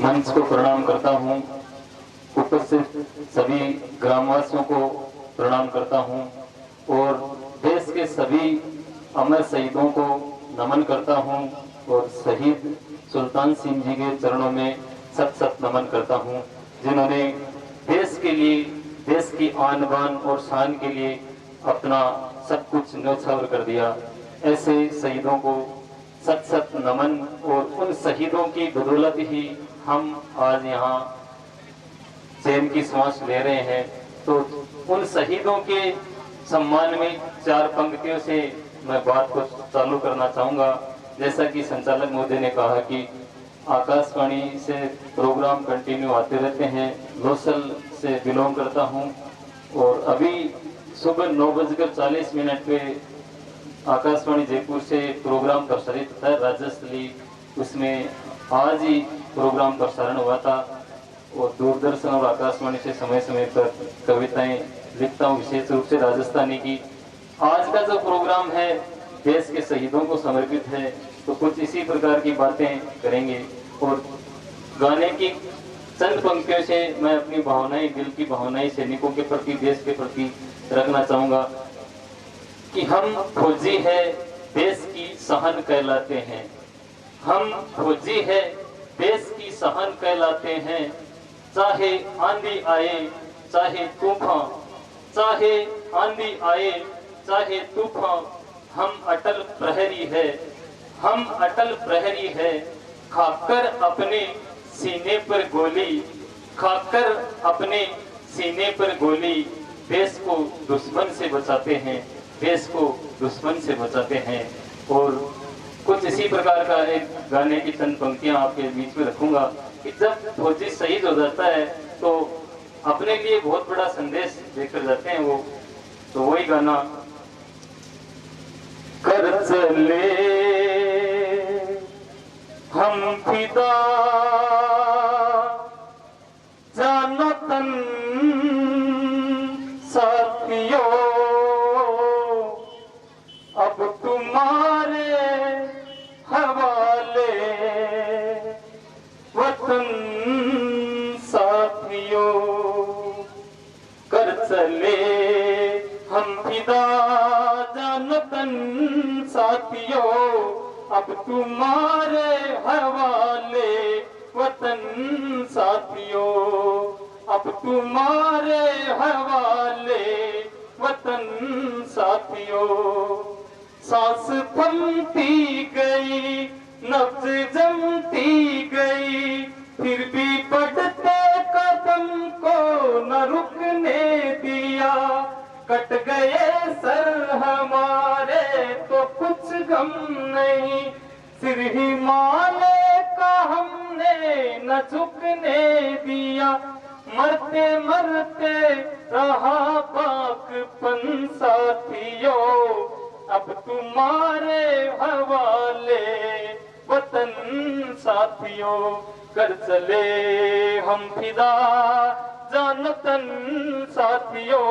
मंच को प्रणाम करता हूँ, उपस्थित सभी ग्रामवासियों को प्रणाम करता हूँ और देश के सभी अमर शहीदों को नमन करता हूँ और शहीद सुल्तान सिंह जी के चरणों में सत सत नमन करता हूँ, जिन्होंने देश के लिए, देश की आन बान और शान के लिए अपना सब कुछ न्यौछावर कर दिया। ऐसे शहीदों को सत सत नमन और उन शहीदों की बदौलत ही हम आज यहाँ चैन की सांस ले रहे हैं। तो उन शहीदों के सम्मान में चार पंक्तियों से मैं बात को चालू करना चाहूँगा। जैसा कि संचालक महोदय ने कहा कि आकाशवाणी से प्रोग्राम कंटिन्यू आते रहते हैं, लोसल से बिलोंग करता हूं और अभी सुबह 9:40 पे आकाशवाणी जयपुर से प्रोग्राम प्रसारित होता है राजस्थली, उसमें आज ही प्रोग्राम प्रसारण हुआ था और दूरदर्शन और आकाशवाणी से समय समय पर कविताएं लिखता हूँ, विशेष रूप से राजस्थानी की। आज का जो प्रोग्राम है देश के शहीदों को समर्पित है, तो कुछ इसी प्रकार की बातें करेंगे और गाने की चंद पंक्तियों से मैं अपनी भावनाएं, दिल की भावनाएं सैनिकों के प्रति, देश के प्रति रखना चाहूंगा कि हम फौजी है देश की सहन कहलाते हैं, हम फौजी है देश की सहन कहलाते हैं। चाहे आंधी आए चाहे तूफान, चाहे आंधी आए चाहे तूफान, हम अटल प्रहरी है, हम अटल प्रहरी है। खाकर अपने सीने पर गोली, खाकर अपने सीने पर गोली, देश को दुश्मन से बचाते हैं, देश को दुश्मन से बचाते हैं। और कुछ इसी प्रकार का एक गाने की चंद पंक्तियां आपके बीच में रखूंगा कि जब फौजी शहीद हो जाता है तो अपने लिए बहुत बड़ा संदेश लेकर जाते हैं वो। तो वही गाना, कर चले हम फिदा जानो तन साथियों, अब तुम्हारे हवाले वतन साथियों। कर चले हम फिदा जानो तन साथियों, अब तुम्हारे हवाले वतन साथियों, अब तुम्हारे हवाले वतन साथियों। सांस थमती गई, नब्ज जमती गई, फिर भी बढ़ते कदम को न रुकने दिया। कट गए सर हमारे तो कुछ गम नहीं, सिर हिमालय का हमने न झुकने दिया। मरते मरते रहा पाकपन साथियों, अब तुम्हारे हवाले वतन साथियों। कर चले हम फिदा जानो तन साथियों,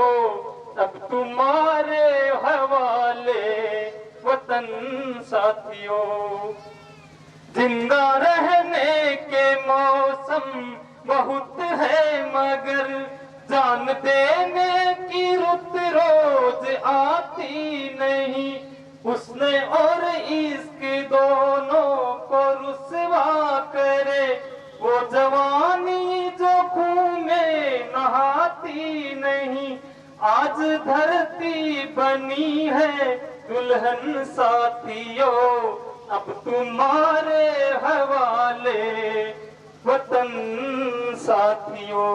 अब तुम्हारे हवाले वतन साथियों। जिंदा रहने के मौसम बहुत है मगर जान देने की रुत रोज आती नहीं। उसने और इश्क दोनों को रुसवा करे, वो जवानी जो खून में नहाती नहीं। आज धरती बनी है दुल्हन साथियों, अब तुम्हारे हवाले वतन साथियों।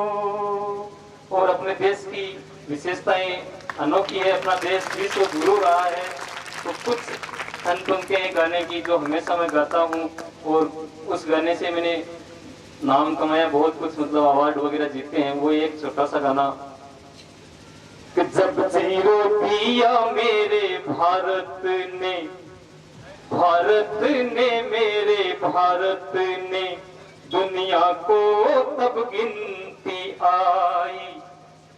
और अपने देश की विशेषताएं अनोखी है, अपना देश विश्व गुरु रहा है। तो कुछ चंद पंक्तियां गाने की जो हमेशा मैं गाता हूँ और उस गाने से मैंने नाम कमाया, बहुत कुछ मतलब अवार्ड वगैरह जीते हैं। वो एक छोटा सा गाना कि जब जीरो दिया मेरे भारत ने, भारत ने मेरे भारत ने, दुनिया को तब गिनती आई।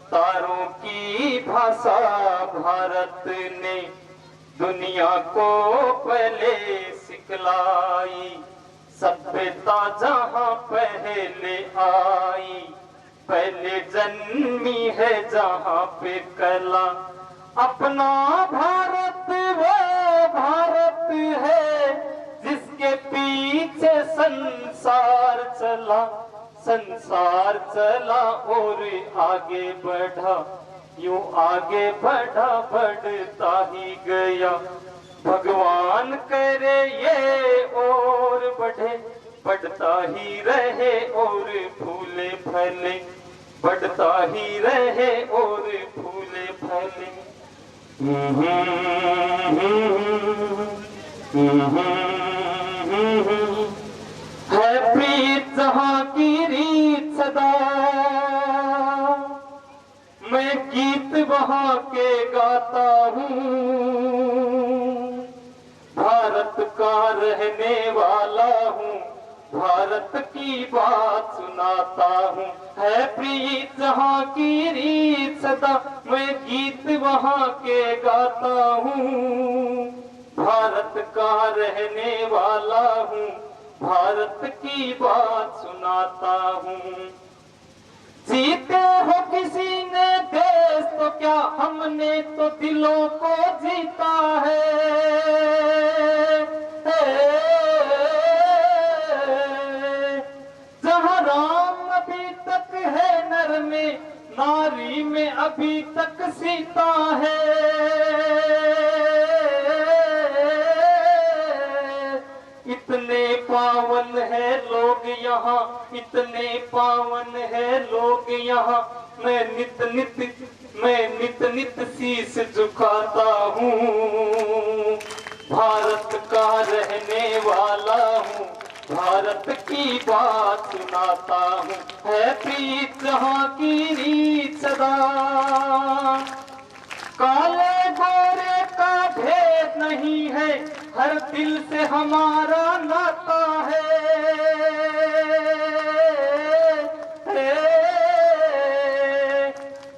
तारों की भाषा भारत ने दुनिया को पहले सिखलाई। सभ्यता जहाँ पहले आई, पहले जन्मी है जहाँ पे कला। अपना भारत वो भारत है जिसके पीछे संसार चला, संसार चला और आगे बढ़ा, यूं आगे बढ़ा बढ़ता ही गया। भगवान करे ये और बढ़े, बढ़ता ही रहे और फूले फले, बढ़ता ही रहे और फूले फले। है प्रीत जहाँ की रीत सदा, मैं गीत वहाँ के गाता हूँ। भारत का रहने वाला हूँ, भारत की बात सुनाता हूँ। है प्रीत जहाँ की रीत सदा, मैं गीत वहाँ के गाता हूँ। भारत का रहने वाला हूँ, भारत की बात सुनाता हूँ। जीते हो किसी ने देश तो क्या, हमने तो दिलों को जीता है। जहाँ राम अभी तक है नर में, नारी में अभी तक सीता है। इतने पावन है लोग यहाँ, इतने पावन है लोग यहाँ, मैं नित नित शीश झुकाता हूँ। भारत का रहने वाला हूँ, भारत की बात सुनाता हूँ। है प्रीत जहाँ की रीत सदा, काले गोरे का भेद नहीं है, हर दिल से हमारा नाता है।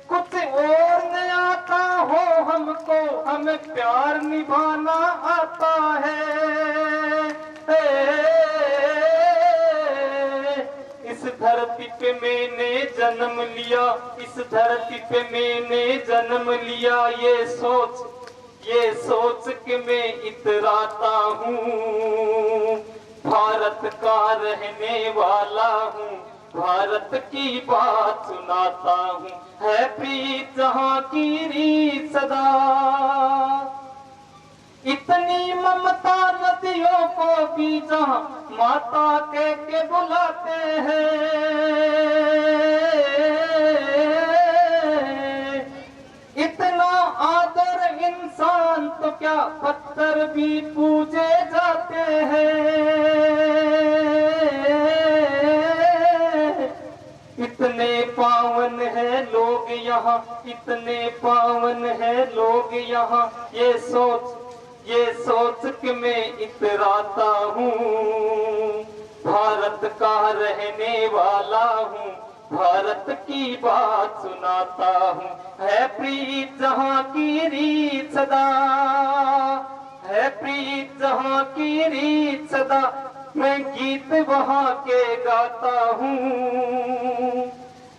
कुछ और न आता हो हमको, हमें प्यार निभाना आता है। इस धरती पे मैंने जन्म लिया, इस धरती पे मैंने जन्म लिया, ये सोच के मैं इतराता हूँ। भारत का रहने वाला हूँ, भारत की बात सुनाता हूँ। है प्रीत जहाँ की रीत सदा, इतनी ममता नदियों को भी जहाँ माता कह के बुलाते हैं। इतना आदर इंसान तो क्या, पत्थर भी पूजे जाते हैं। इतने पावन है लोग यहाँ, इतने पावन है लोग यहाँ, ये सोच के मैं इतराता हूँ। भारत का रहने वाला हूँ, भारत की बात सुनाता हूँ। है प्रीत जहाँ की रीत सदा, है प्रीत जहाँ की रीत सदा, मैं गीत वहाँ के गाता हूँ।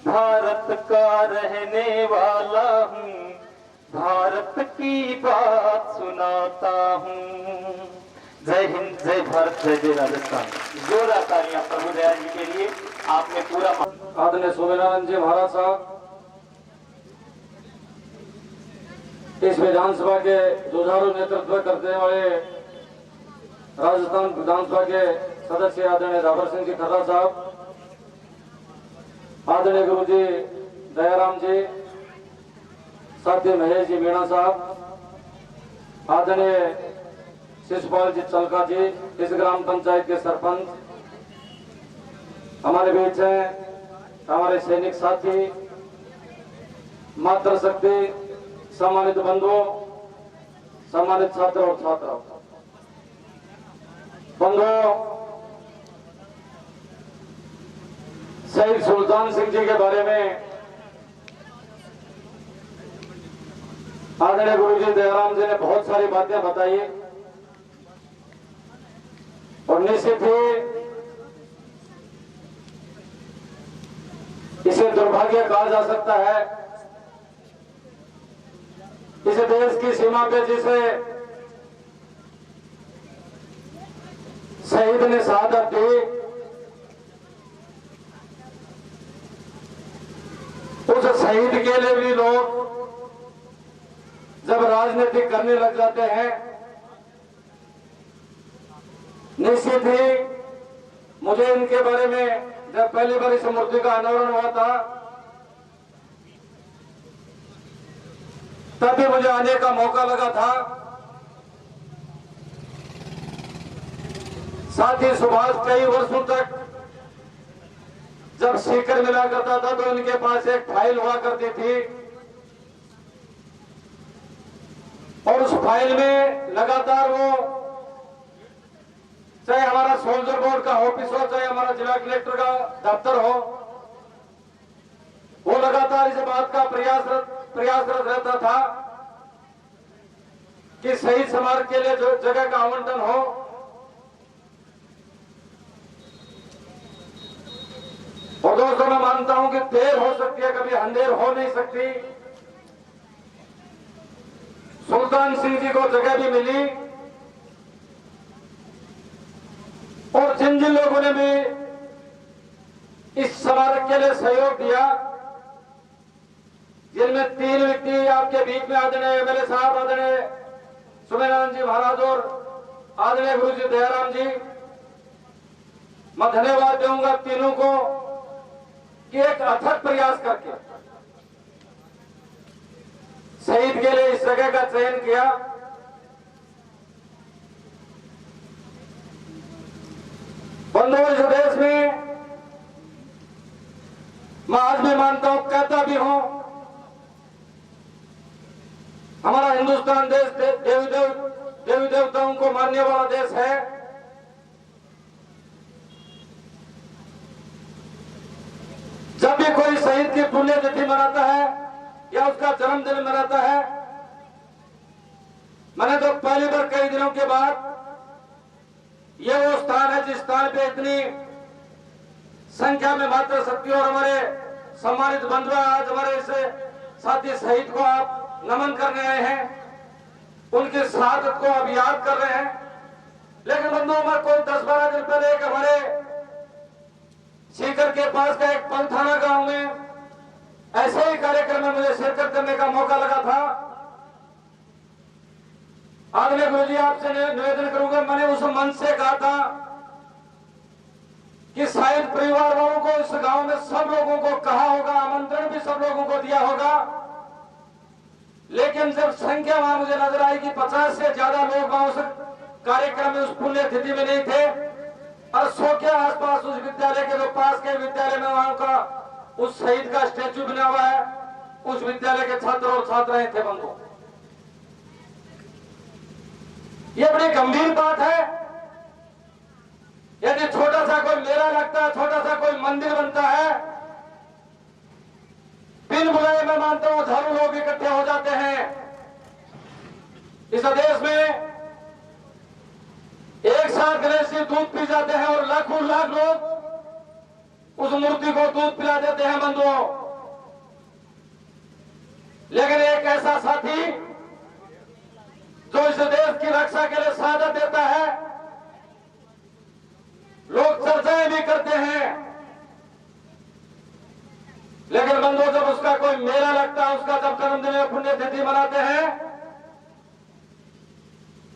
भारत का रहने वाला हूँ, भारत की बात सुनाता हूँ। जय हिंद, जय भारत, जय जय राजस्थान। जोरदार तालियां प्रभु दयाल जी के लिए। आपने पूरा आदरणीय स्वामीनारायण जी महाराज साहब, इस विधानसभा के जुझारू नेतृत्व करने वाले राजस्थान विधानसभा के सदस्य आदरणीय दाबर सिंह जी खर्रा साहब, आदरणीय गुरु जी दयाराम जी, साथी महेश जी मीणा साहब, आदरणीय शिशुपाल जी चलका जी, इस ग्राम पंचायत के सरपंच हमारे बीच हैं, हमारे सैनिक साथी, मातृशक्ति, सम्मानित बंधुओं, सम्मानित छात्र और छात्रा बंधुओं, शहीद सुल्तान सिंह जी के बारे में आदरणीय गुरु जी दयाराम जी ने बहुत सारी बातें बताई और निश्चित ही इसे दुर्भाग्य कहा जा सकता है। इस देश की सीमा पे जिसे शहीद ने शहादत दी, उस शहीद के लिए भी लोग जब राजनीति करने लग जाते हैं, निश्चित ही मुझे इनके बारे में जब पहली बार इस मूर्ति का अनावरण हुआ था तभी मुझे आने का मौका लगा था। साथ ही सुभाष कई वर्षों तक जब सीकर मिला करता था तो उनके पास एक फाइल हुआ करती थी और उस फाइल में लगातार वो, चाहे हमारा सोल्जर बोर्ड का ऑफिस हो, चाहे हमारा जिला कलेक्टर का दफ्तर हो, वो लगातार इस बात का प्रयासरत रहता था कि सही स्मारक के लिए जो जगह का आवंटन हो। और दोस्तों, मैं मानता हूं कि देर हो सकती है, कभी अंधेर हो नहीं सकती। सुल्तान सिंह जी को जगह भी मिली और जिन जिन लोगों ने भी इस स्मारक के लिए सहयोग दिया, जिनमें 3 व्यक्ति आपके बीच में आदरणीय एमएलए साहब, आदरणीय सुमेरानंद जी महाराज और आदरणीय गुरु जी दयाराम जी, मैं धन्यवाद दूंगा तीनों को कि एक अथक प्रयास करके शहीद के लिए इस जगह का चयन किया। बंधुओं, इस देश में मैं आज भी मानता हूं, कहता भी हूं, हमारा हिंदुस्तान देश देवी देवताओं को मानने वाला देश है। जब भी कोई शहीद की पुण्यतिथि मनाता है या उसका जन्मदिन मनाता है, मैंने तो पहली बार कई दिनों के बाद ये वो स्थान है जिस स्थान पे इतनी संख्या में मात्र शक्ति और हमारे सम्मानित बंधु आज हमारे इस साथी शहीद को आप नमन करने आए हैं, उनकी शहादत को अब याद कर रहे हैं। लेकिन बंधुओं, मैं कोई 10-12 दिन पहले एक हमारे सीकर के पास का एक पलथाना गांव में ऐसे ही कार्यक्रम में मुझे शिरकत करने का मौका लगा था। आदरणीय गुरु जी, आपसे निवेदन करूंगा, मैंने उस मंच से कहा था कि शायद परिवार वालों को इस गांव में सब लोगों को कहा होगा, आमंत्रण भी सब लोगों को दिया होगा, लेकिन जब संख्या वहां मुझे नजर आई कि 50 से ज्यादा लोग वहां उस कार्यक्रम में, उस पुण्यतिथि में नहीं थे और 100 के आसपास उस विद्यालय के जो पास के विद्यालय में वहां का उस शहीद का स्टैच्यू बना हुआ है, उस विद्यालय के छात्र और छात्राएं थे। बंधु, ये बड़ी गंभीर बात है। यदि छोटा सा कोई मेला लगता है, छोटा सा कोई मंदिर बनता है, बिन बुलाए मैं मानता हूं हजारों लोग इकट्ठे हो जाते हैं। इस देश में एक साथ गणेश जी दूध पी जाते हैं और लाखों लाख लोग उस मूर्ति को दूध पिला देते हैं बंधुओं। लेकिन एक ऐसा साथी जो इस देश की रक्षा के लिए शहादत देता है, लोग चर्चाएं भी करते हैं, लेकिन बंधुओं, जब उसका कोई मेला लगता है, उसका जब जन्मदिन या पुण्यतिथि मनाते हैं,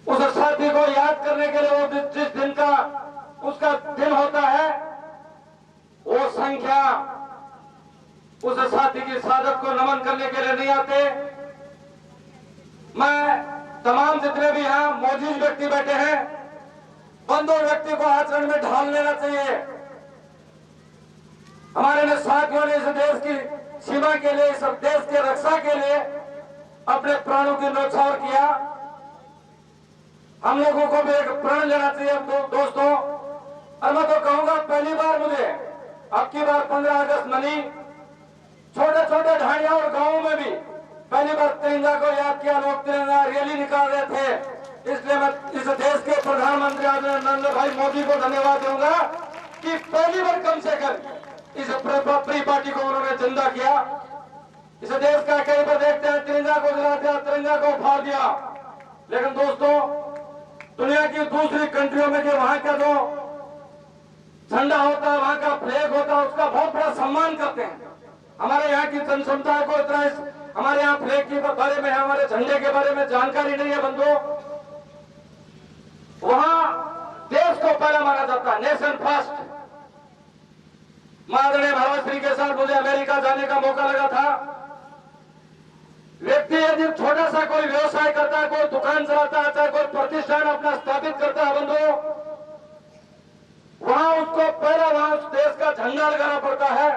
उस साथी को याद करने के लिए वो जिस दिन का उसका दिन होता है, वो संख्या उस साथी की शहादत को नमन करने के लिए नहीं आते। मैं तमाम जितने भी यहां मौजूद व्यक्ति बैठे हैं, बंधुओं, व्यक्ति को आचरण में ढाल लेना चाहिए। हमारे साथियों ने इस देश की सीमा के लिए, इस देश की रक्षा के लिए अपने प्राणों की न्यौछावर किया। हम लोगों को भी एक प्रण लेना चाहिए दोस्तों। और मैं तो कहूंगा, पहली बार मुझे अब की बार 15 अगस्त मनी, छोटे छोटे ढाणिया और गांवों में भी पहली बार तिरंगा को याद किया, लोग तिरंगा रैली निकाल रहे थे। इसलिए मैं इस देश के प्रधानमंत्री आदरणीय नरेंद्र भाई मोदी को धन्यवाद दूंगा कि पहली बार कम से कम इस प्री पार्टी को उन्होंने जिंदा किया। इस देश का कहीं पर देखते हैं तिरंगा को जला दिया, तिरंगा को फाड़ दिया। लेकिन दोस्तों, दुनिया की दूसरी कंट्रियों में जो वहां का जो झंडा होता है, वहां का फ्लैग होता है, उसका बहुत बड़ा सम्मान करते हैं। हमारे यहाँ की जनसमुदाय को इतना हमारे यहाँ फ्लैग के बारे में, हमारे झंडे के बारे में जानकारी नहीं है बंधुओं। वहां देश को पहला माना जाता है, नेशन फर्स्ट। आदरणीय भारत श्री के साथ मुझे अमेरिका जाने का मौका लगा था। व्यक्ति यदि छोटा सा कोई व्यवसाय करता है, कोई दुकान चलाता है, चाहे कोई प्रतिष्ठान अपना स्थापित करता है बंधुओं, वहां उसको पहला वहां उस देश का झंडा लगाना पड़ता है।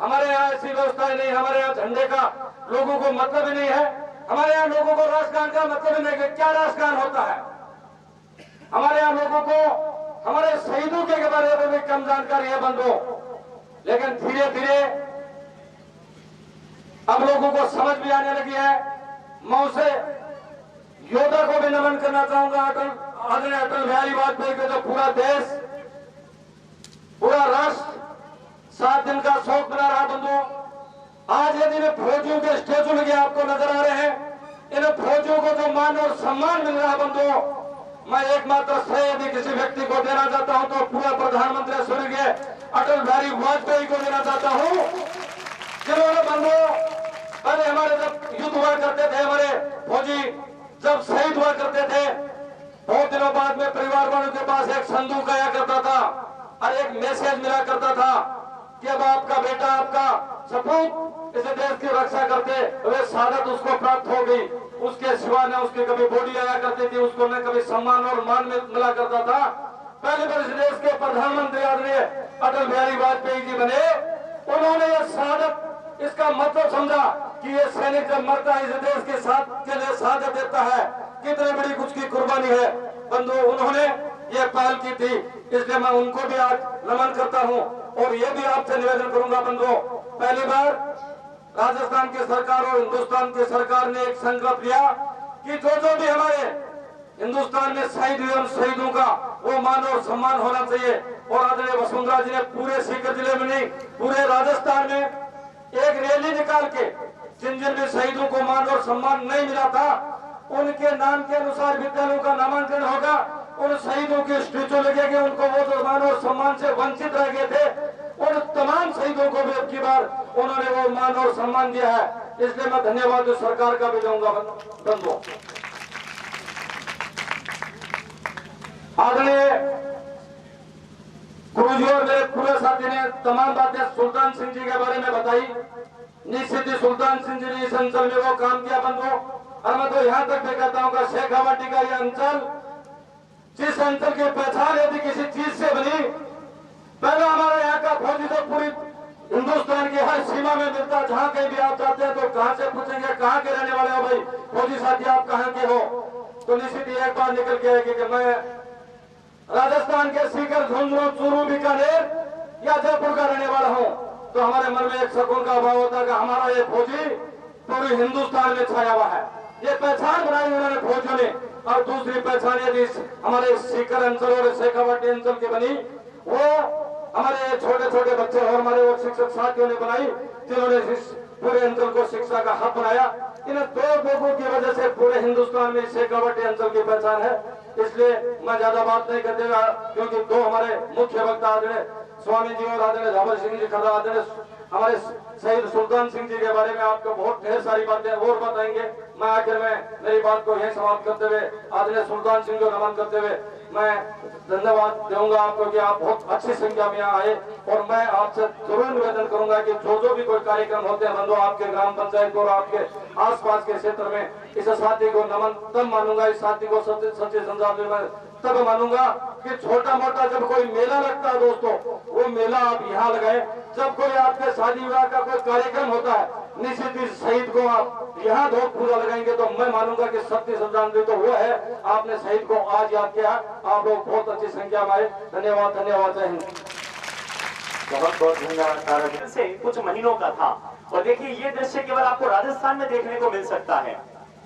हमारे यहाँ ऐसी व्यवस्था नहीं, हमारे यहाँ झंडे का लोगों को मतलब ही नहीं है। हमारे यहाँ लोगों को राष्ट्रगान का मतलब ही नहीं है। क्या राष्ट्रगान होता है? हमारे यहाँ लोगों को हमारे शहीदों के बारे में भी कम जानकारी है बंधुओं। लेकिन धीरे धीरे अब लोगों को समझ भी आने लगी है। मैं उसे योद्धा को भी नमन करना चाहूंगा, आदरणीय अटल बिहारी वाजपेयी को, जो पूरा देश, पूरा राष्ट्र 7 दिन का शोक मना रहा बंधुओं। आज यदि इन फौजियों के स्टेचू लगे आपको नजर आ रहे हैं, इन फौजियों को जो मान और सम्मान मिल रहा है बंधुओं, मैं एकमात्र श्रेय यदि किसी व्यक्ति को देना चाहता हूं तो पूरा प्रधानमंत्री स्वर्गीय अटल बिहारी वाजपेयी को देना चाहता हूं, जिन्होंने बंधुओं पहले हमारे जब युद्ध हुआ करते थे, हमारे फौजी जब शहीद हुआ करते थे, बहुत दिनों बाद में परिवार वालों के पास एक संदूक आया करता था और एक मैसेज मिला करता था कि अब आपका बेटा, आपका सपूत इस देश की रक्षा करते हुए शहादत उसको प्राप्त हो गई। उसके सिवा न उसकी कभी बॉडी आया करती थी, उसको न कभी सम्मान और मान मिला करता था। पहले बार इस देश के प्रधानमंत्री आदरणीय अटल बिहारी वाजपेयी जी बने, उन्होंने यह शहादत, इसका मतलब समझा कि ये सैनिक जब मरता है, इस देश के साथ के लिए शहादत देता है, कितनी बड़ी कुछ की कुर्बानी है बंधु। उन्होंने ये पहल की थी, इसलिए मैं उनको भी आज नमन करता हूं। और ये भी आपसे निवेदन करूंगा बंधुओं, पहली बार राजस्थान की सरकार और हिंदुस्तान की सरकार ने एक संकल्प लिया कि जो भी हमारे हिंदुस्तान में शहीद हुए, उन शहीदों का वो मान और सम्मान होना चाहिए। और आदरणीय वसुंधरा जी ने पूरे सीकर जिले में नहीं, पूरे राजस्थान में एक रैली निकाल के जिन जिन भी शहीदों को मान और सम्मान नहीं मिला था, उनके नाम के अनुसार विद्यालयों का नामांकन होगा, उन शहीदों के स्टेचू लगेंगे, उनको वो जो मान और सम्मान से वंचित रह गए थे, उन तमाम शहीदों को भी अब की बार उन्होंने वो मान और सम्मान दिया है। इसलिए मैं धन्यवाद सरकार का भी दूंगा बंधुओं। आदरणीय गुरुजी और मेरे पूरे साथी ने तमाम बातें सुल्तान सिंह जी के बारे में बताई। निश्चित ही सुल्तान सिंह जी ने इस अंचल में वो काम किया बंधुओं। और मैं तो यहाँ तक भी कहता हूँ कि शेखावाटी का यह अंचल, जिस अंचल की पहचान यदि किसी चीज से बनी, पहले हमारे यहाँ का फौजी तो पूरी हिंदुस्तान की हर सीमा में मिलता। जहाँ कहीं भी आप जाते हैं तो कहाँ से पूछेंगे कहाँ के रहने वाले हो भाई फौजी साथी, आप कहाँ के हो? तो निश्चित ही एक बार निकल के आएगी कि मैं राजस्थान के सीकर, झुंझुनू, चूरू, बीकानेर या जयपुर का रहने वाला हूँ। तो हमारे मन में एक सुकून का भाव होता है कि हमारा ये फौजी पूरे हिंदुस्तान में छाया हुआ है। ये पहचान बनाई उन्होंने फौजियों ने। और दूसरी पहचान यदि हमारे सीकर अंचल और शेखावाटी अंचल की बनी, वो हमारे छोटे छोटे बच्चे और हमारे वो शिक्षक साथियों ने बनाई, जिन्होंने इस पूरे अंचल को शिक्षा का हब बनाया। इन 2 लोगों की वजह से पूरे हिंदुस्तान में शेखावाटी अंचल की पहचान है। इसलिए मैं ज्यादा बात नहीं करते, क्योंकि 2 हमारे मुख्य वक्ता आदरणीय स्वामी जी और आदरणीय झाबर सिंह जी खड़ा, आदरणीय हमारे शहीद सुल्तान सिंह जी के बारे में आपको बहुत ढेर सारी बातें और बताएंगे। मैं आखिर में मेरी बात को यही समाप्त करते हुए आदरणीय सुल्तान सिंह को नमन करते हुए मैं धन्यवाद दूंगा आपको कि आप बहुत अच्छी संख्या में यहाँ आए। और मैं आपसे जरूर निवेदन करूंगा कि जो भी कोई कार्यक्रम होते हैं बंधु, आपके ग्राम पंचायत को और आपके आसपास के क्षेत्र में, इस साथी को नमन तब मानूंगा, इस साथी को सच्चे संसार में तब मानूंगा कि छोटा मोटा जब कोई मेला लगता है दोस्तों, वो मेला आप यहाँ लगाए। जब कोई आपके शादी विवाह का कोई कार्यक्रम होता है, निश्चित ही शहीद को आप यहाँ धोख पूजा लगाएंगे तो मैं मानूंगा कि सत्य श्रद्धांजलि तो वो है। आपने शहीद को आज याद किया, आप लोग बहुत अच्छी संख्या में आए। धन्यवाद, धन्यवाद, जय हिंद। बहुत बहुत धन्यवाद। से कुछ महीनों का था और देखिए ये दृश्य केवल आपको राजस्थान में देखने को मिल सकता है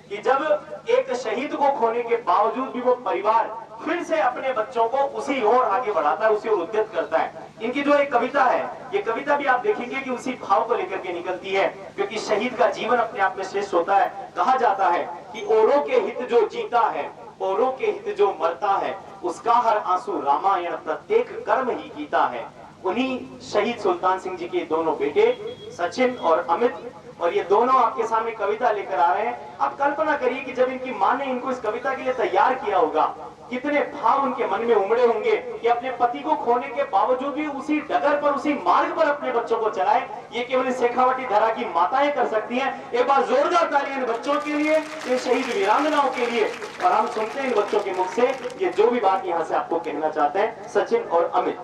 कि जब एक शहीद को खोने के बावजूद भी वो परिवार फिर से अपने बच्चों को उसी ओर आगे बढ़ाता है, उसी ओर उद्यत करता है। इनकी जो एक कविता है, ये कविता भी आप देखेंगे कि उसी भाव को लेकर के निकलती है, क्योंकि शहीद का जीवन अपने आप में श्रेष्ठ होता है। कहा जाता है कि औरों के हित जो जीता है, औरों के हित जो मरता है, उसका हर आंसू रामायण प्रत्येक कर्म ही गीता है। उन्हीं शहीद सुल्तान सिंह जी के दोनों बेटे सचिन और अमित, और ये दोनों आपके सामने कविता लेकर आ रहे हैं। आप कल्पना करिए कि जब इनकी मां ने इनको इस कविता के लिए तैयार किया होगा, कितने भाव उनके मन में उमड़े होंगे कि अपने पति को खोने के बावजूद भी उसी डगर पर, उसी मार्ग पर अपने बच्चों को चलाए। ये केवल शेखावटी धरा की माताएं कर सकती हैं। एक बार जोरदार तालियां इन बच्चों के लिए, इन शहीद वीरांगनाओं के लिए। और हम सुनते हैं इन बच्चों के मुख से ये जो भी बात यहाँ से आपको कहना चाहते हैं, सचिन और अमित।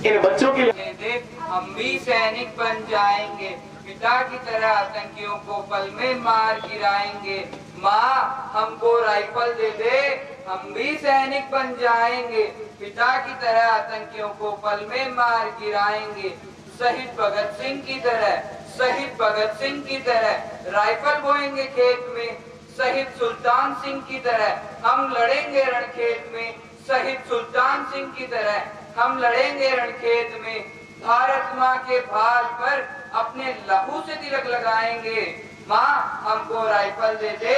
इन बच्चों के लिए देख हम भी सैनिक बन जाएंगे, पिता की तरह आतंकियों को पल में मार गिराएंगे। माँ हमको राइफल दे दे, हम भी सैनिक बन जाएंगे, पिता की तरह आतंकियों को पल में मार गिराएंगे। शहीद भगत सिंह की तरह, शहीद भगत सिंह की तरह राइफल बोएंगे खेत में। शहीद सुल्तान सिंह की तरह हम लड़ेंगे रणखेत में। शहीद सुल्तान सिंह की तरह हम लड़ेंगे रणखेत में। भारत माँ के भाल पर अपने लहू से तिलक लगाएंगे। माँ हमको राइफल दे दे,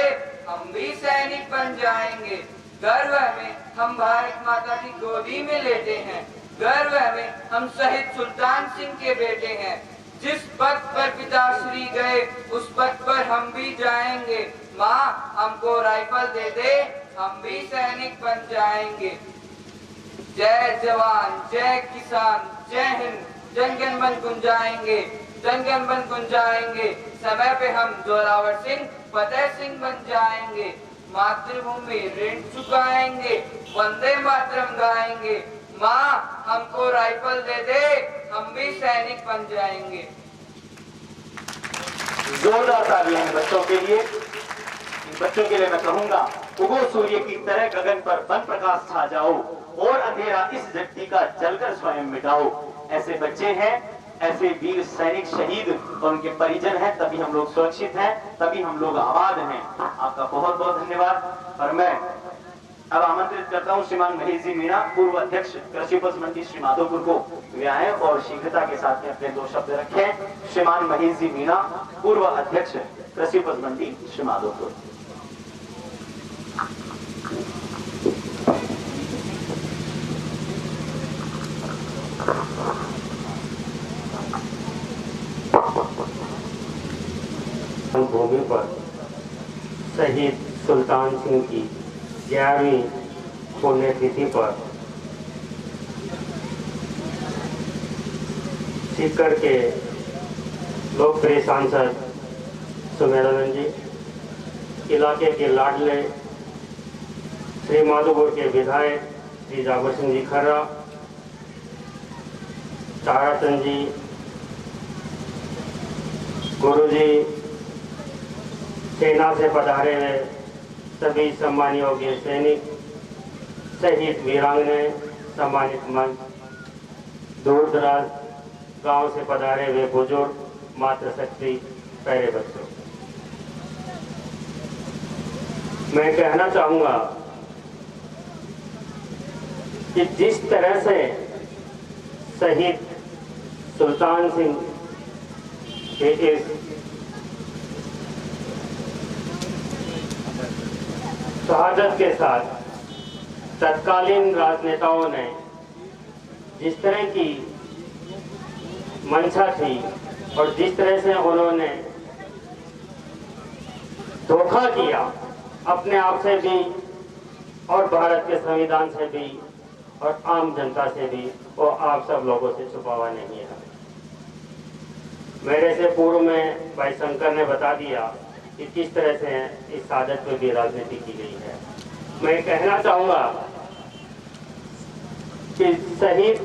हम भी सैनिक बन जाएंगे। गर्व में हम भारत माता की गोदी में लेटे हैं, गर्व में हम शहीद सुल्तान सिंह के बेटे हैं। जिस पथ पर पिताश्री गए उस पथ पर हम भी जाएंगे। माँ हमको राइफल दे दे, हम भी सैनिक बन जाएंगे। जय जवान, जय किसान, जय हिंद, जनगण मन गुंजाएंगे, जनगण मन गुंजाएंगे। समय पे हम जोरावर सिंह, फतेह सिंह बन जाएंगे। मातृभूमि ऋण चुकाएंगे, वंदे मातरम गाएंगे। माँ हमको राइफल दे दे, हम भी सैनिक बन जाएंगे। जोरदार तालियां बच्चों के लिए। इन बच्चों के लिए मैं कहूंगा, उगो सूर्य की तरह गगन पर बन प्रकाश छा जाओ, और अंधेरा इस धरती का जलकर स्वयं मिटाओ। ऐसे बच्चे हैं, ऐसे वीर सैनिक शहीद और उनके परिजन हैं, तभी हम लोग सुरक्षित हैं, तभी हम लोग आबाद हैं। आपका बहुत बहुत धन्यवाद। और मैं अब आमंत्रित करता हूं श्रीमान महेश जी मीणा, पूर्व अध्यक्ष कृषि उपज मंडी श्री माधोपुर को वे आए और शीघ्रता के साथ में अपने दो शब्द रखें। श्रीमान महेश जी मीणा, पूर्व अध्यक्ष कृषि उपज मंडी श्री माधोपुर। भूमि पर शहीद सुल्तान सिंह की 11वीं पुण्यतिथि पर सीकर के लोकप्रिय सांसद सुमेरानंद जी, इलाके के लाडले श्री माधोपुर के विधायक श्री जाबर सिंह जी खर्रा, ताराचंद जी, गुरु जी, सेना से पधारे हुए सभी सम्मानित योग्य सैनिक, शहीद वीरांगने, सम्मानित मंच, दूर दराज गांव से पधारे हुए बुजुर्ग, मातृशक्ति, प्यारे बच्चों, मैं कहना चाहूंगा कि जिस तरह से शहीद सुल्तान सिंह के इस शहादत के साथ तत्कालीन राजनेताओं ने जिस तरह की मंशा थी और जिस तरह से उन्होंने धोखा किया अपने आप से भी और भारत के संविधान से भी और आम जनता से भी, वो आप सब लोगों से छुपा हुआ नहीं है। मेरे से पूर्व में भाई शंकर ने बता दिया कि किस तरह से इस शहादत में भी राजनीति की गई है। मैं कहना चाहूंगा कि शहीद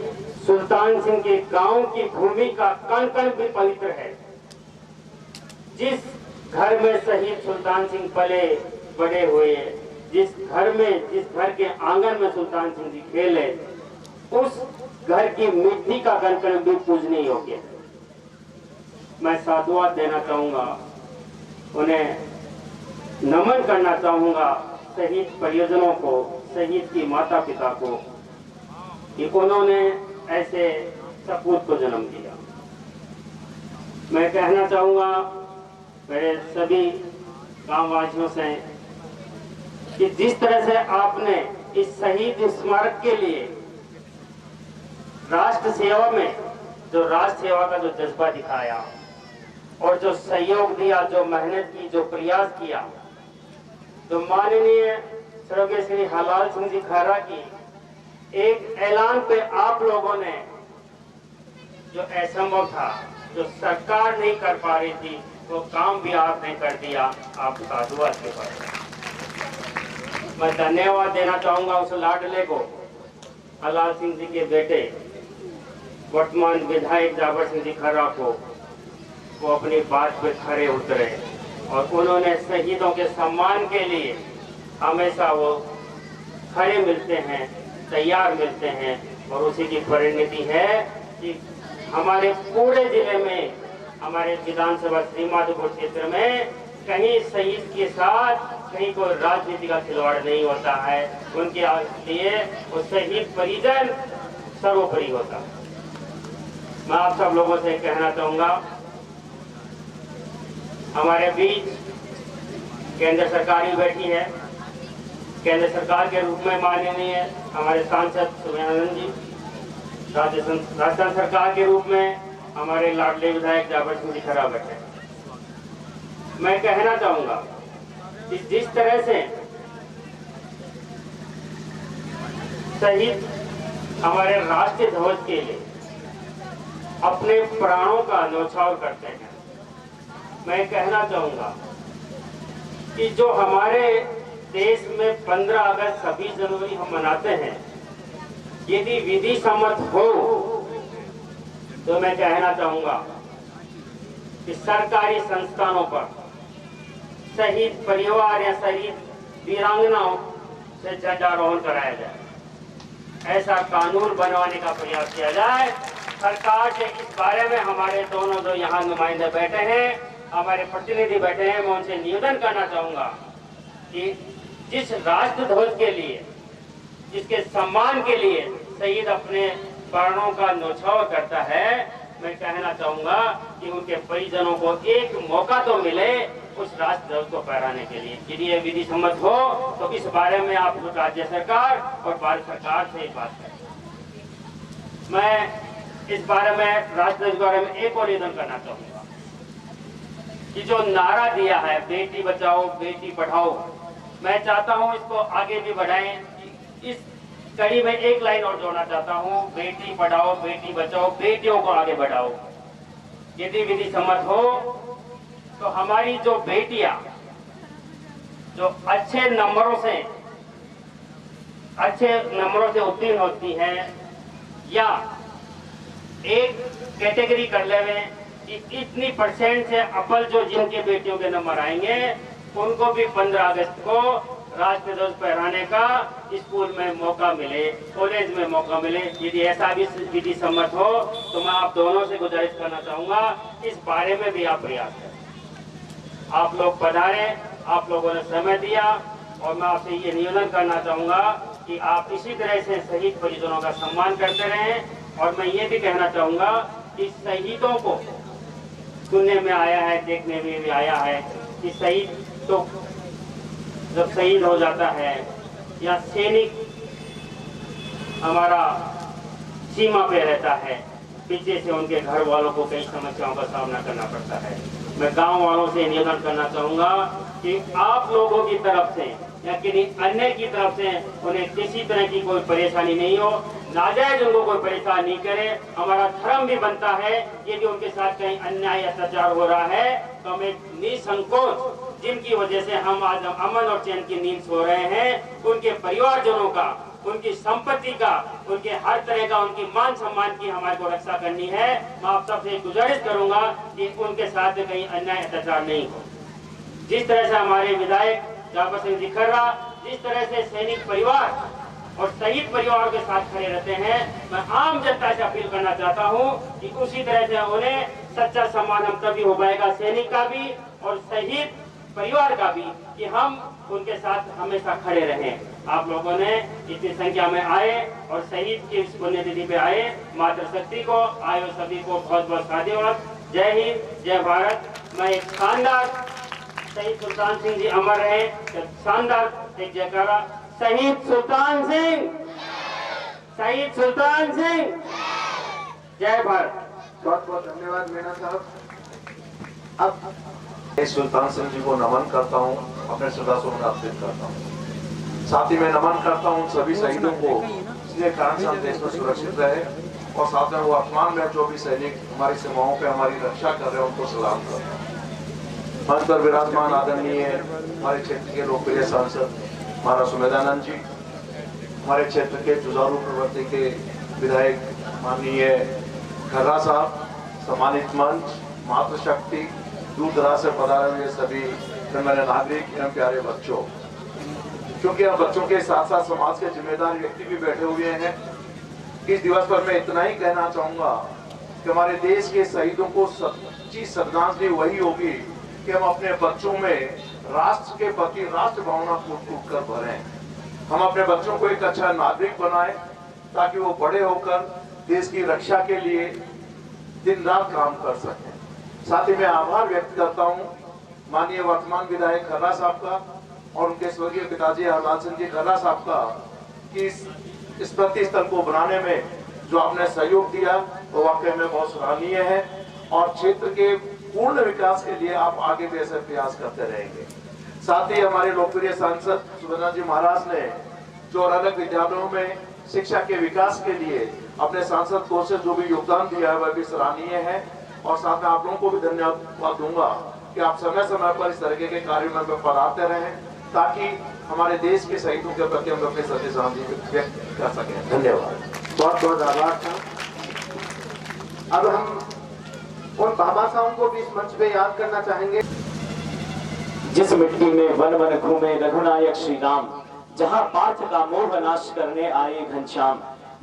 सुल्तान सिंह के गांव की भूमि का कण कण भी पवित्र है। जिस घर में शहीद सुल्तान सिंह पले बड़े हुए, जिस घर के आंगन में सुल्तान सिंह जी खेले, उस घर की मिट्टी का कण कण भी पूजनीय योग्य है। मैं साधुवाद देना चाहूंगा, उन्हें नमन करना चाहूंगा शहीद परिजनों को, शहीद की माता पिता को कि उन्होंने ऐसे सपूत को जन्म दिया। मैं कहना चाहूँगा मेरे सभी गांववासियों से कि जिस तरह से आपने इस शहीद स्मारक के लिए राष्ट्र सेवा में जो राष्ट्र सेवा का जो जज्बा दिखाया और जो सहयोग दिया, जो मेहनत की, जो प्रयास किया, तो माननीय स्वर्गीय श्री हलाल सिंह जी खैरा की एक ऐलान पे आप लोगों ने जो असंभव था, जो सरकार नहीं कर पा रही थी, वो काम भी आपने कर दिया। आप साधुवाद के पास मैं धन्यवाद देना चाहूंगा उस लाडले को, हलाल सिंह जी के बेटे वर्तमान विधायक जाबर सिंह जी खैरा को। वो अपनी बात पे खरे उतरे और उन्होंने शहीदों के सम्मान के लिए हमेशा वो खड़े मिलते हैं, तैयार मिलते हैं। और उसी की परिणति है कि हमारे पूरे जिले में, हमारे विधानसभा श्रीमाधोपुर क्षेत्र में कहीं शहीद के साथ कहीं कोई राजनीति का खिलवाड़ नहीं होता है। उनके लिए वो शहीद परिजन सर्वोपरि होता है। मैं आप सब लोगों से कहना चाहूंगा, हमारे बीच केंद्र सरकार ही बैठी है। केंद्र सरकार के रूप में माननीय हमारे सांसद सुमेधानंद जी, राजस्थान सरकार के रूप में हमारे लाडले विधायक जाबर सिंह जी खैरा बैठे। मैं कहना चाहूंगा कि जिस तरह से शहीद हमारे राष्ट्रीय ध्वज के लिए अपने प्राणों का न्यौछावर करते हैं, मैं कहना चाहूंगा कि जो हमारे देश में 15 अगस्त 26 जनवरी हम मनाते हैं, यदि विधि सम्मत हो तो मैं कहना चाहूंगा कि सरकारी संस्थानों पर शहीद परिवार या शहीद वीरांगनाओं से झंडारोहण कराया जाए। ऐसा कानून बनवाने का प्रयास किया जाए। सरकार से इस बारे में हमारे दोनों जो यहाँ नुमाइंदे बैठे हैं, हमारे प्रतिनिधि बैठे हैं, मैं उनसे निवेदन करना चाहूंगा कि जिस राष्ट्र ध्वज के लिए, जिसके सम्मान के लिए शहीद अपने प्राणों का न्यौछावर करता है, मैं कहना चाहूंगा कि उनके परिजनों को एक मौका तो मिले उस राष्ट्र ध्वज को फहराने के लिए। यदि ये विधि सम्मत हो तो इस बारे में आप राज्य सरकार और भारत सरकार से बात करें। मैं इस बारे में राष्ट्र ध्वज के बारे में एक और निवेदन करना चाहूंगा कि जो नारा दिया है बेटी बचाओ बेटी पढ़ाओ, मैं चाहता हूं इसको आगे भी बढ़ाएं। इस कड़ी में एक लाइन और जोड़ना चाहता हूं, बेटी पढ़ाओ बेटी बचाओ, बेटियों को आगे बढ़ाओ। यदि विधि सम्मत हो तो हमारी जो बेटियां जो अच्छे नंबरों से उत्तीर्ण होती हैं या एक कैटेगरी कर लेवे कि इतनी परसेंट से अव्वल जो जिनके बेटियों के नंबर आएंगे, उनको भी 15 अगस्त को राष्ट्रीय ध्वज फहराने का स्कूल में मौका मिले, कॉलेज में मौका मिले। यदि ऐसा भी विधि सम्मत हो तो मैं आप दोनों से गुजारिश करना चाहूंगा, इस बारे में भी आप प्रयास करें। आप लोग पधारे, आप लोगों ने समय दिया और मैं आपसे ये निवेदन करना चाहूंगा कि आप इसी तरह से शहीद परिजनों का सम्मान करते रहें। और मैं ये भी कहना चाहूंगा कि शहीदों को सुनने में आया है, देखने में भी आया है कि शहीद तो जब शहीद हो जाता है या सैनिक हमारा सीमा पे रहता है, पीछे से उनके घर वालों को कई समस्याओं का सामना करना पड़ता है। मैं गांव वालों से निवेदन करना चाहूंगा कि आप लोगों की तरफ से या किसी अन्य की तरफ से उन्हें किसी तरह की कोई परेशानी नहीं हो, नाजायज उनको कोई परेशान नहीं करे। हमारा धर्म भी बनता है यदि उनके साथ कहीं अन्याय अत्याचार हो रहा है तो हमें निसंकोच, जिनकी वजह से हम आज अमन और चैन की नींद सो रहे हैं, उनके परिवारजनों का, उनकी संपत्ति का, उनके हर तरह का, उनकी मान सम्मान की हमारे को रक्षा करनी है। मैं आप सबसे गुजारिश करूंगा कि उनके साथ कहीं अन्याय अत्याचार नहीं हो। जिस तरह से हमारे विधायक जाबर सिंह जी खैरा जिस तरह से सैनिक परिवार और शहीद परिवार के साथ खड़े रहते हैं, मैं आम जनता से अपील करना चाहता हूं कि उसी तरह से उन्हें सच्चा सम्मान हम तभी हो पाएगा, सैनिक का भी और शहीद परिवार का भी, कि हम उनके साथ हमेशा खड़े रहें। आप लोगों ने इतनी संख्या में आए और शहीद की इस पुण्यतिथि पे आए, मातृशक्ति को आयो सभी को बहुत बहुत धन्यवाद। जय हिंद, जय भारत। मैं एक शानदार शहीद सुल्तान सिंह जी अमर रहे, शानदार एक जयकारा। शहीद सुल्तान सिंह, शहीद सुल्तान सिंह, जय भारत। बहुत बहुत धन्यवाद मीणा साहब। अब सुल्तान सिंह जी को नमन करता हूँ, अपने श्रद्धासुमन अर्पित करता हूँ। साथ ही मैं नमन करता हूँ सभी शहीदों को, इसलिए कारण से हम देश में सुरक्षित रहे, और साथ में वर्तमान में जो भी सैनिक हमारी सीमाओं पे हमारी रक्षा कर रहे हैं उनको सलाम करता हूँ। मंच पर विराजमान आदरणीय हमारे क्षेत्र के लोकप्रिय सांसद महाराज सुमेधानंद जी, हमारे क्षेत्र के जुझारू प्रवृत्ति के विधायक माननीय खर्रा साहब, सम्मानित मंच, मातृशक्ति, दूर दराज से पधारे हुए सभी मेरे नागरिक एवं प्यारे बच्चों, क्योंकि अब बच्चों के साथ साथ समाज के जिम्मेदार व्यक्ति भी बैठे हुए हैं, इस दिवस पर मैं इतना ही कहना चाहूंगा कि हमारे देश के शहीदों को सच्ची श्रद्धांजलि वही होगी कि हम अपने बच्चों में राष्ट्र के प्रति राष्ट्र भावना कूट कर भरें। हम अपने बच्चों को एक अच्छा नागरिक बनाएं ताकि वो बड़े होकर देश की रक्षा के लिए दिन रात काम कर सकें। साथ ही मैं आभार व्यक्त करता हूं माननीय वर्तमान विधायक खर्रा साहब का और उनके स्वर्गीय पिताजी हरलाल सिंह जी खर्रा साहब का कि इस प्रतिस्थल को बनाने में जो आपने सहयोग दिया वो वाकई में बहुत सराहनीय है, और क्षेत्र के पूर्ण विकास के लिए आप आगे भी ऐसे प्रयास करते रहेंगे। साथ ही हमारे लोकप्रिय सांसद सुमेधानंद जी महाराज ने जो अलग विद्यालयों में शिक्षा के विकास के लिए अपने सांसद कोष से जो भी योगदान दिया है वह भी सराहनीय है, और साथ में आप लोगों को भी धन्यवाद दूंगा कि आप समय समय पर इस तरीके के कार्यों में पधारते रहें ताकि हमारे देश के शहीदों के प्रति हम अपनी श्रद्धांजलि व्यक्त कर सकें। धन्यवाद। बहुत बहुत आभार था। अब हम उन बाबा साहब को भी इस मंच पे याद करना चाहेंगे। जिस मिट्टी में वन वन घूमे रघुनायक श्री राम, जहाँ पार्थ का मोह नाश करने आए घनश्याम,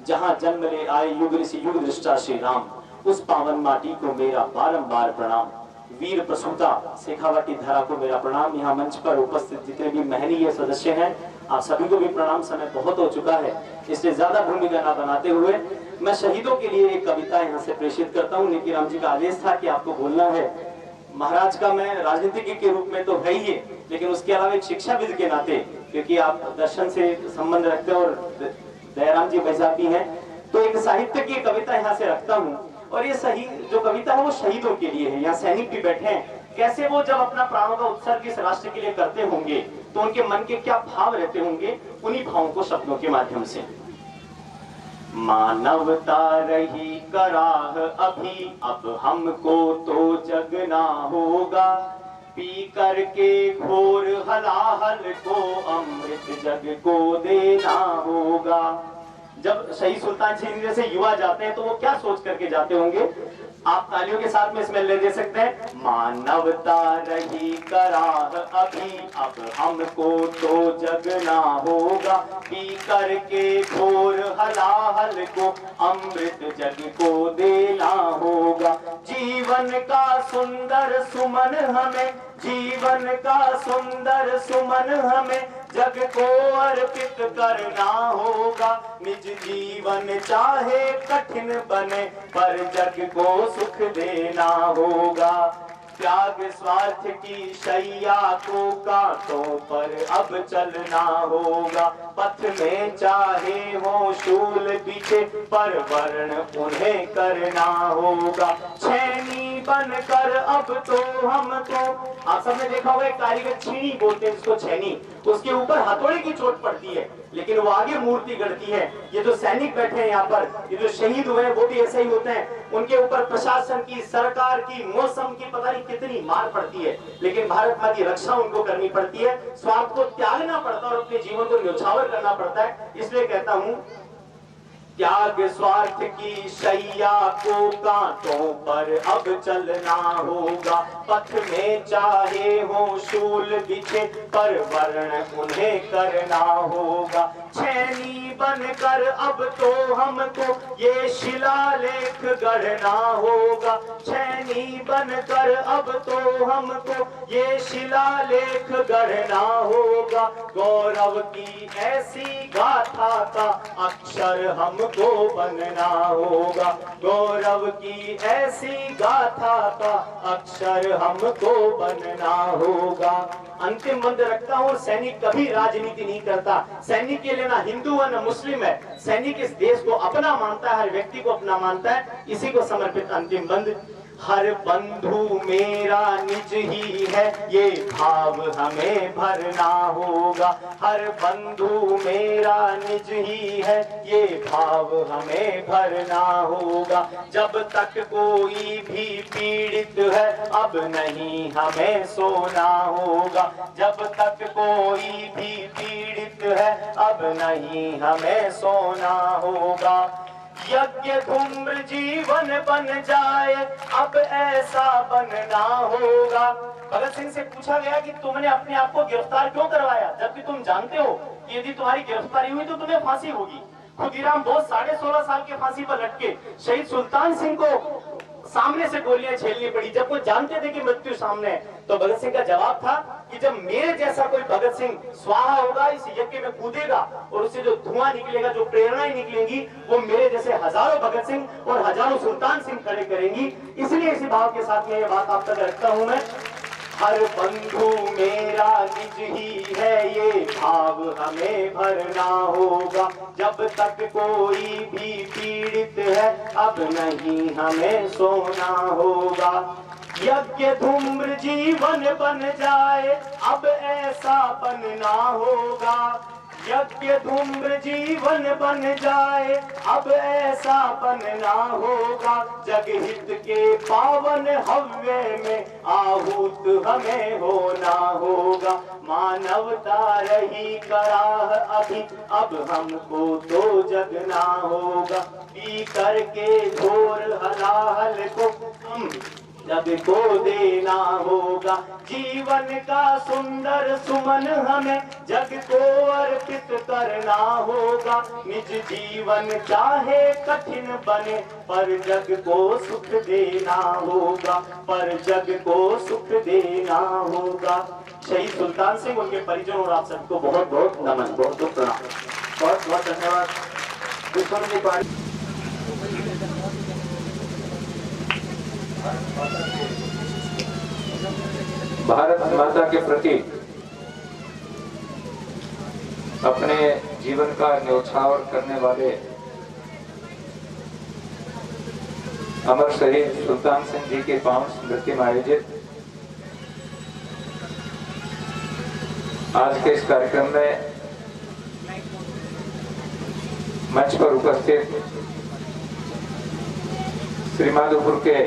जहाँ जन्म ले आए युग ऋषि युग दृष्टा श्री राम, उस पावन माटी को मेरा बारंबार प्रणाम। वीर प्रसूता शेखावाटी धरा को मेरा प्रणाम। यहाँ मंच पर उपस्थित जितने भी महनीय सदस्य हैं आप सभी को भी प्रणाम। समय बहुत हो चुका है, इसलिए ज्यादा भूमिका न बनाते हुए मैं शहीदों के लिए एक कविता यहाँ से प्रेषित करता हूँ। निकी राम जी का आदेश था कि आपको बोलना है। महाराज का मैं राजनीतिज्ञ के रूप में तो है ही, लेकिन उसके अलावा एक शिक्षाविद के नाते, क्योंकि आप दर्शन से संबंध रखते हैं और दयाराम जी बैसाखी हैं, तो एक साहित्य की कविता यहाँ से रखता हूँ। और ये सही जो कविता है वो शहीदों के लिए है। यहाँ सैनिक भी बैठे हैं, कैसे वो जब अपना प्राणों का उत्सर्ग इस राष्ट्र के लिए करते होंगे तो उनके मन के क्या भाव रहते होंगे, उन्हीं भावों को शब्दों के माध्यम से। मानवता रही कराह अभी, अब हमको तो जगना होगा, पी करके घोर हलाहल को अमृत जग को देना होगा। जब शहीद सुल्तान सिंह जैसे युवा जाते हैं तो वो क्या सोच करके जाते होंगे, आप तालियों के साथ में इसमें ले दे सकते हैं। मानवता रही कराह अभी, अब हमको तो जगना होगा, पी करके घोर हलाहल को अमृत जग को देना होगा। जीवन का सुंदर सुमन हमें, जीवन का सुंदर सुमन हमें जग को अर्पित करना होगा। निज जीवन चाहे कठिन बने पर जग को सुख देना होगा। त्याग स्वार्थ की शैया को कांटों पर अब चलना होगा। पथ में चाहे हो शूल पीछे पर वर्ण उन्हें करना होगा। छैनी बनकर अब तो हमको, आप सबने देखा होगा एक कारीगर छीनी बोलते हैं जिसको छैनी, उसके ऊपर हथौड़े की चोट पड़ती है लेकिन वो आगे मूर्ति गढ़ती है। ये जो सैनिक बैठे हैं यहाँ पर, ये जो शहीद हुए हैं वो भी ऐसे ही होते हैं। उनके ऊपर प्रशासन की, सरकार की, मौसम की पता नहीं कितनी मार पड़ती है, लेकिन भारत माँ की रक्षा उनको करनी पड़ती है। स्वार्थ को त्यागना पड़ता है और अपने जीवन को न्यौछावर करना पड़ता है। इसलिए कहता हूँ, त्याग स्वार्थ की शैया को कांटों पर अब चलना होगा। पथ में चाहे हो शूल बिछे पर वर्ण उन्हें करना होगा। छैनी बनकर अब तो हमको ये शिलालेख गढ़ना होगा। छैनी बनकर अब तो हमको ये शिलालेख गढ़ना होगा, गौरव की ऐसी गाथा का अक्षर हमको बनना होगा, गौरव की ऐसी गाथा का अक्षर हमको बनना होगा। अंतिम बंद रखता हूँ, सैनिक कभी राजनीति नहीं करता। सैनिक के लिए ना हिंदू है ना मुस्लिम है, सैनिक इस देश को अपना मानता है, हर व्यक्ति को अपना मानता है। इसी को समर्पित अंतिम बंद। हर बंधु मेरा निज ही है, ये भाव हमें भरना होगा, हर बंधु मेरा निज ही है, ये भाव हमें भरना होगा। जब तक कोई भी पीड़ित है अब नहीं हमें सोना होगा, जब तक कोई भी पीड़ित है अब नहीं हमें सोना होगा। यज्ञ धूम्र जीवन बन जाए अब ऐसा बनना होगा। भगत सिंह से पूछा गया कि तुमने अपने आप को गिरफ्तार क्यों करवाया, जबकि तुम जानते हो कि यदि तुम्हारी गिरफ्तारी हुई तो तुम्हें फांसी होगी। खुदीराम बोस 16.5 साल के फांसी पर लटके, शहीद सुल्तान सिंह को सामने से गोलियां झेलनी पड़ी जब वो जानते थे कि मृत्यु सामने है। तो भगत सिंह का जवाब था कि जब मेरे जैसा कोई भगत सिंह स्वाहा होगा, इस यज्ञ में कूदेगा और उससे जो धुआं निकलेगा, जो प्रेरणाएं निकलेंगी, वो मेरे जैसे हजारों भगत सिंह और हजारों सुल्तान सिंह खड़े करेंगी। इसलिए इसी भाव के साथ में ये बात आप तक रखता हूं मैं। हर बंधु मेरा निज ही है, ये भाव हमें भरना होगा, जब तक कोई भी पीड़ित है अब नहीं हमें सोना होगा। यज्ञ धूम्र जीवन बन जाए अब ऐसा बनना होगा, यज्ञ धूम्र जीवन बन जाए अब ऐसा बनना होगा। जगहित के पावन हव्य में आहूत हमें होना होगा, मानवता रही कराह अभी अब हमको तो जगना होगा। पी करके घोर हलाहल को हम जग को देना होगा, जीवन का सुंदर सुमन हमें जग को अर्पित करना होगा। निज जीवन चाहे कठिन बने पर जग को सुख देना होगा, पर जग को सुख देना होगा। शहीद सुल्तान सिंह, उनके परिजनों और आप सबको बहुत बहुत नमन, बहुत बहुत प्रणाम, बहुत बहुत धन्यवाद। भारत माता के प्रति अपने जीवन का न्यौछावर करने वाले अमर शहीद सुल्तान सिंह जी के पावन स्मृति में आयोजित आज के इस कार्यक्रम में मंच पर उपस्थित श्री माधोपुर के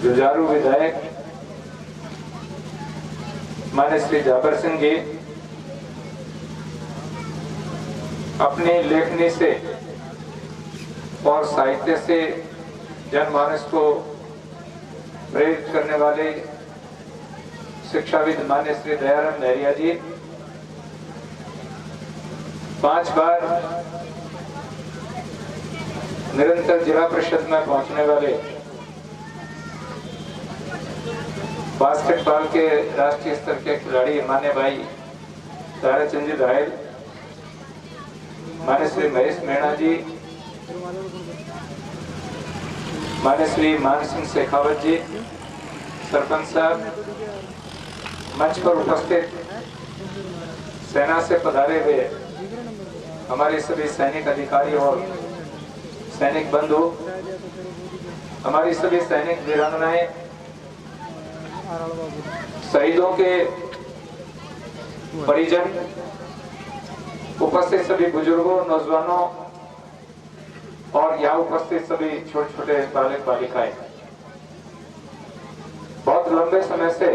जुझारू विधायक माननीय श्री जाबर सिंह जी अपनी लेखनी से और साहित्य से जनमानस को प्रेरित करने वाले शिक्षाविद माननीय श्री दयाराम नहरिया जी, 5 बार निरंतर जिला परिषद में पहुंचने वाले बास्केटबॉल के राष्ट्रीय स्तर के खिलाड़ी मान्य भाई ताराचंद जी धायल, मान्य श्री महेश मीणा जी, मान्य श्री मान सिंह शेखावत जी, सरपंच साहब, मंच पर उपस्थित सेना से पधारे हुए हमारे सभी सैनिक अधिकारी और सैनिक बंधु, हमारी सभी सैनिक वीरांगनाएं, शहीदों के परिजन, उपस्थित सभी बुजुर्गों, नौजवानों और यहाँ उपस्थित सभी छोटे छोटे बालक बालिकाएं, बहुत लंबे समय से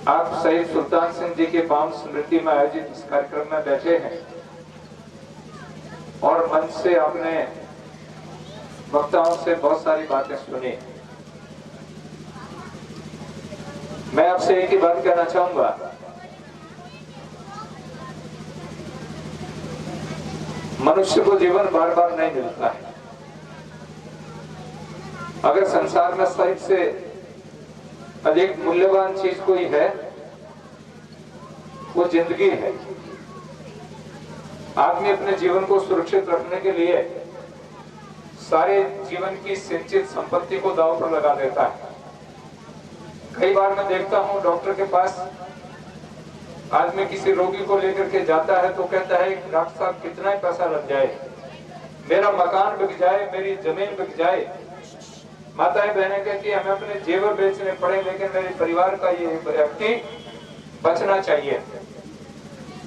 आप शहीद सुल्तान सिंह जी के पावन स्मृति में आयोजित इस कार्यक्रम में बैठे हैं और मंच से आपने वक्ताओं से बहुत सारी बातें सुनी। मैं आपसे एक ही बात कहना चाहूंगा, मनुष्य को जीवन बार बार नहीं मिलता है। अगर संसार में सबसे अधिक मूल्यवान चीज कोई है वो जिंदगी है। आदमी अपने जीवन को सुरक्षित रखने के लिए सारे जीवन की संचित संपत्ति को दांव पर लगा देता है। कई बार मैं देखता हूं डॉक्टर के पास आदमी किसी रोगी को लेकर के जाता है तो कहता है डॉक्टर साहब कितना ही पैसा लग जाए, मेरा मकान बिक जाए, मेरी जमीन बिक जाए। माताएं बहनें कहती है हमें अपने जेवर बेचने पड़े लेकिन मेरे परिवार का ये व्यक्ति बचना चाहिए।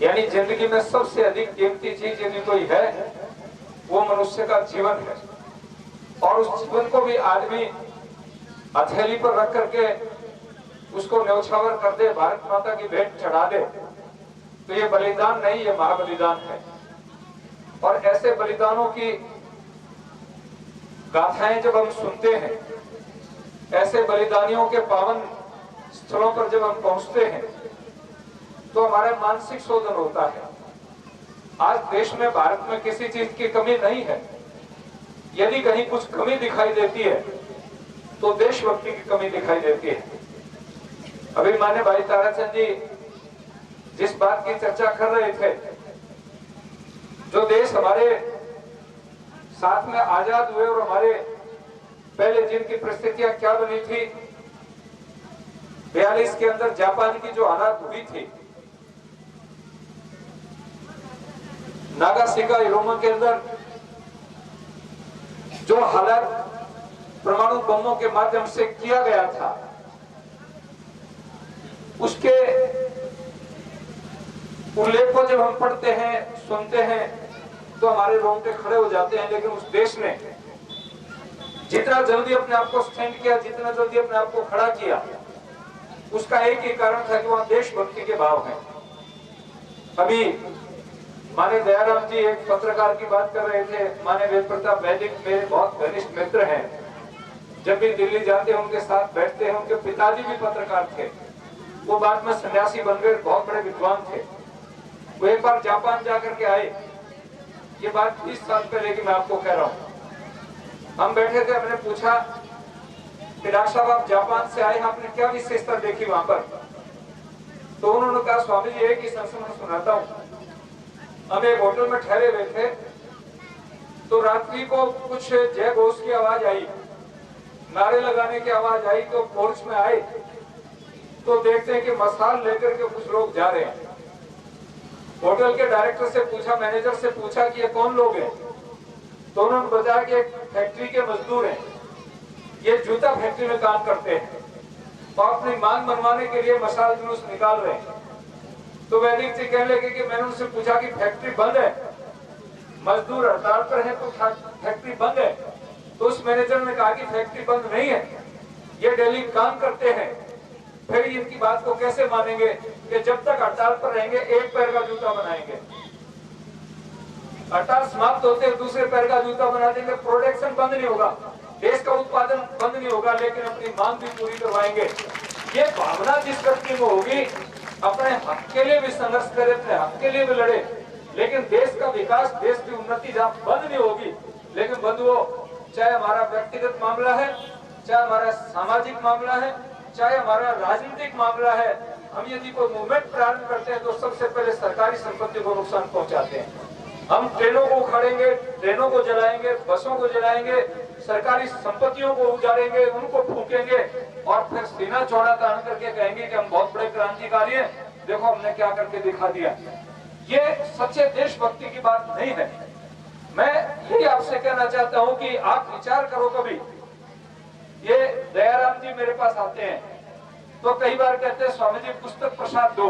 यानी जिंदगी में सबसे अधिक कीमती चीज यदि कोई है वो मनुष्य का जीवन है, और उस जीवन को भी आदमी हथेली पर रख करके उसको न्यौछावर कर दे, भारत माता की भेंट चढ़ा दे, तो ये बलिदान नहीं, ये महाबलिदान है। और ऐसे बलिदानों की गाथाएं जब हम सुनते हैं, ऐसे बलिदानियों के पावन स्थलों पर जब हम पहुंचते हैं तो हमारा मानसिक शोधन होता है। आज देश में, भारत में किसी चीज की कमी नहीं है। यदि कहीं कुछ कमी दिखाई देती है तो देशभक्ति की कमी दिखाई देती है। अभी माने भाई ताराचंद जी जिस बात की चर्चा कर रहे थे, जो देश हमारे साथ में आजाद हुए और हमारे पहले जिनकी परिस्थितियां क्या बनी थी, 42 के अंदर जापान की जो हालात हुई थी, नागासाकी हिरोशिमा के अंदर जो हालात परमाणु बमों के माध्यम से किया गया था, उसके उल्लेख को जब हम पढ़ते हैं, सुनते हैं तो हमारे रोंगटे खड़े हो जाते हैं। लेकिन उस देश ने जितना जल्दी अपने आप को स्टैंड किया, जितना जल्दी अपने आप को खड़ा किया, उसका एक ही कारण था कि वहां देशभक्ति के भाव हैं। अभी माने दयाराम जी एक पत्रकार की बात कर रहे थे, माने वेद प्रताप वैदिक मेरे बहुत घनिष्ठ मित्र हैं। जब भी दिल्ली जाते हैं उनके साथ बैठते हैं। उनके पिताजी भी पत्रकार थे, वो बाद में सन्यासी बन गए, बहुत बड़े विद्वान थे। वो एक बार जापान जाकर के आए, ये बात 20 साल पहले की मैं आपको कह रहा हूँ। हम बैठे थे, हमने पूछा कि डॉक्टर साहब आप जापान से आए, आपने क्या विशेषता देखी वहां पर? तो उन्होंने कहा स्वामी जी एक ही संस्मरण सुनाता हूँ। हम एक होटल में ठहरे हुए थे तो रात्रि को कुछ जय घोष की आवाज आई, नारे लगाने की आवाज आई। तो पोर्च में आए तो देखते हैं कि मसाल लेकर के कुछ लोग जा रहे हैं। होटल के डायरेक्टर से पूछा, मैनेजर से पूछा कि ये कौन लोग हैं? तो उन्होंने बताया कि एक फैक्ट्री के मजदूर हैं, ये जूता फैक्ट्री में काम करते हैं और अपनी मांग मनवाने के लिए मसाल जुलूस निकाल रहे हैं। तो वैदिक जी कहने लगे कि मैंने उनसे पूछा कि फैक्ट्री बंद है, मजदूर हड़ताल पर है तो फैक्ट्री बंद है। तो उस मैनेजर ने कहा कि फैक्ट्री बंद नहीं है, ये डेली काम करते हैं। फिर इनकी बात को कैसे मानेंगे कि जब तक हड़ताल पर रहेंगे एक पैर का जूता बनाएंगे, हड़ताल समाप्त होते हैं दूसरे पैर का जूता बना देंगे। प्रोडक्शन बंद नहीं होगा, देश का उत्पादन बंद नहीं होगा, लेकिन अपनी मांग भी पूरी करवाएंगे। ये भावना जिस व्यक्ति में होगी, अपने हक के लिए भी संघर्ष करे, अपने हक के लिए भी लड़े, लेकिन देश का विकास, देश की उन्नति जहाँ बंद नहीं होगी। लेकिन बंधुओं, चाहे हमारा व्यक्तिगत मामला है, चाहे हमारा सामाजिक मामला है, चाहे हमारा राजनीतिक मामला है, हम यदि कोई मूवमेंट प्रारंभ करते हैं तो सबसे पहले सरकारी संपत्ति को नुकसान पहुंचाते हैं। हम ट्रेनों को उखाड़ेंगे, ट्रेनों को जलाएंगे, बसों को जलाएंगे, सरकारी संपत्तियों को उजाड़ेंगे, उनको फूकेंगे और फिर सीना चौड़ा तान करके कहेंगे कि हम बहुत बड़े क्रांतिकारी हैं, देखो हमने क्या करके दिखा दिया। ये सच्चे देशभक्ति की बात नहीं है। मैं यही आपसे कहना चाहता हूं कि आप विचार करो कभी। ये दयाराम जी मेरे पास आते हैं तो कई बार कहते हैं स्वामी जी पुस्तक प्रसाद दो।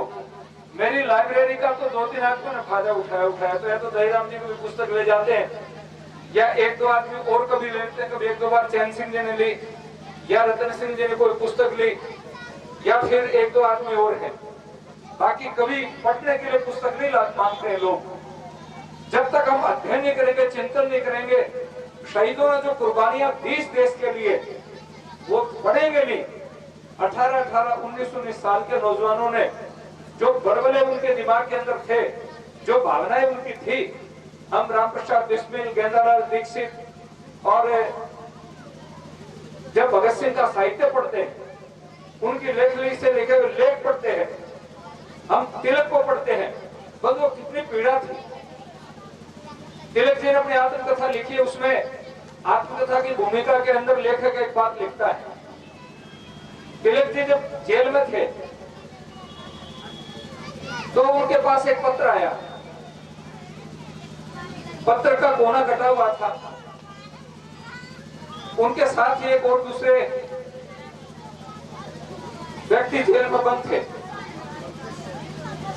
मेरी लाइब्रेरी का तो 2-3 आदमियों ने फायदा उठाया तो या तो दयाराम जी को भी पुस्तक ले जाते हैं, या 1-2 आदमी और कभी लेते हैं। कभी 1-2 बार चैन सिंह जी ने ली, या रतन सिंह जी ने कोई पुस्तक ली, या फिर 1-2 आदमी और है। बाकी कभी पढ़ने के लिए पुस्तक नहीं मांगते हैं लोग। जब तक हम अध्ययन नहीं करेंगे, चिंतन नहीं करेंगे, शहीदों ने जो कुर्बानियां दी इस देश के लिए वो पढ़ेंगे नहीं। 18-18, 19-19 साल के नौजवानों ने जो बड़बड़े उनके दिमाग के अंदर थे, जो भावनाएं उनकी थी, हम राम प्रसाद बिस्मिल, गेंदालाल दीक्षित और जब भगत सिंह का साहित्य पढ़ते हैं, उनकी लेखनी से लिखे हुए लेख पढ़ते हैं, हम तिलक को पढ़ते हैं, बस वो कितनी पीड़ा थी। तिलक जी ने अपनी आत्मकथा लिखी है, उसमें आत्मकथा की भूमिका के अंदर लेखक एक बात लिखता है। तिलक जी जब जेल में थे तो उनके पास एक पत्र आया, पत्र का कोना कटा हुआ था। उनके साथ ही एक और दूसरे व्यक्ति जेल में बंद थे,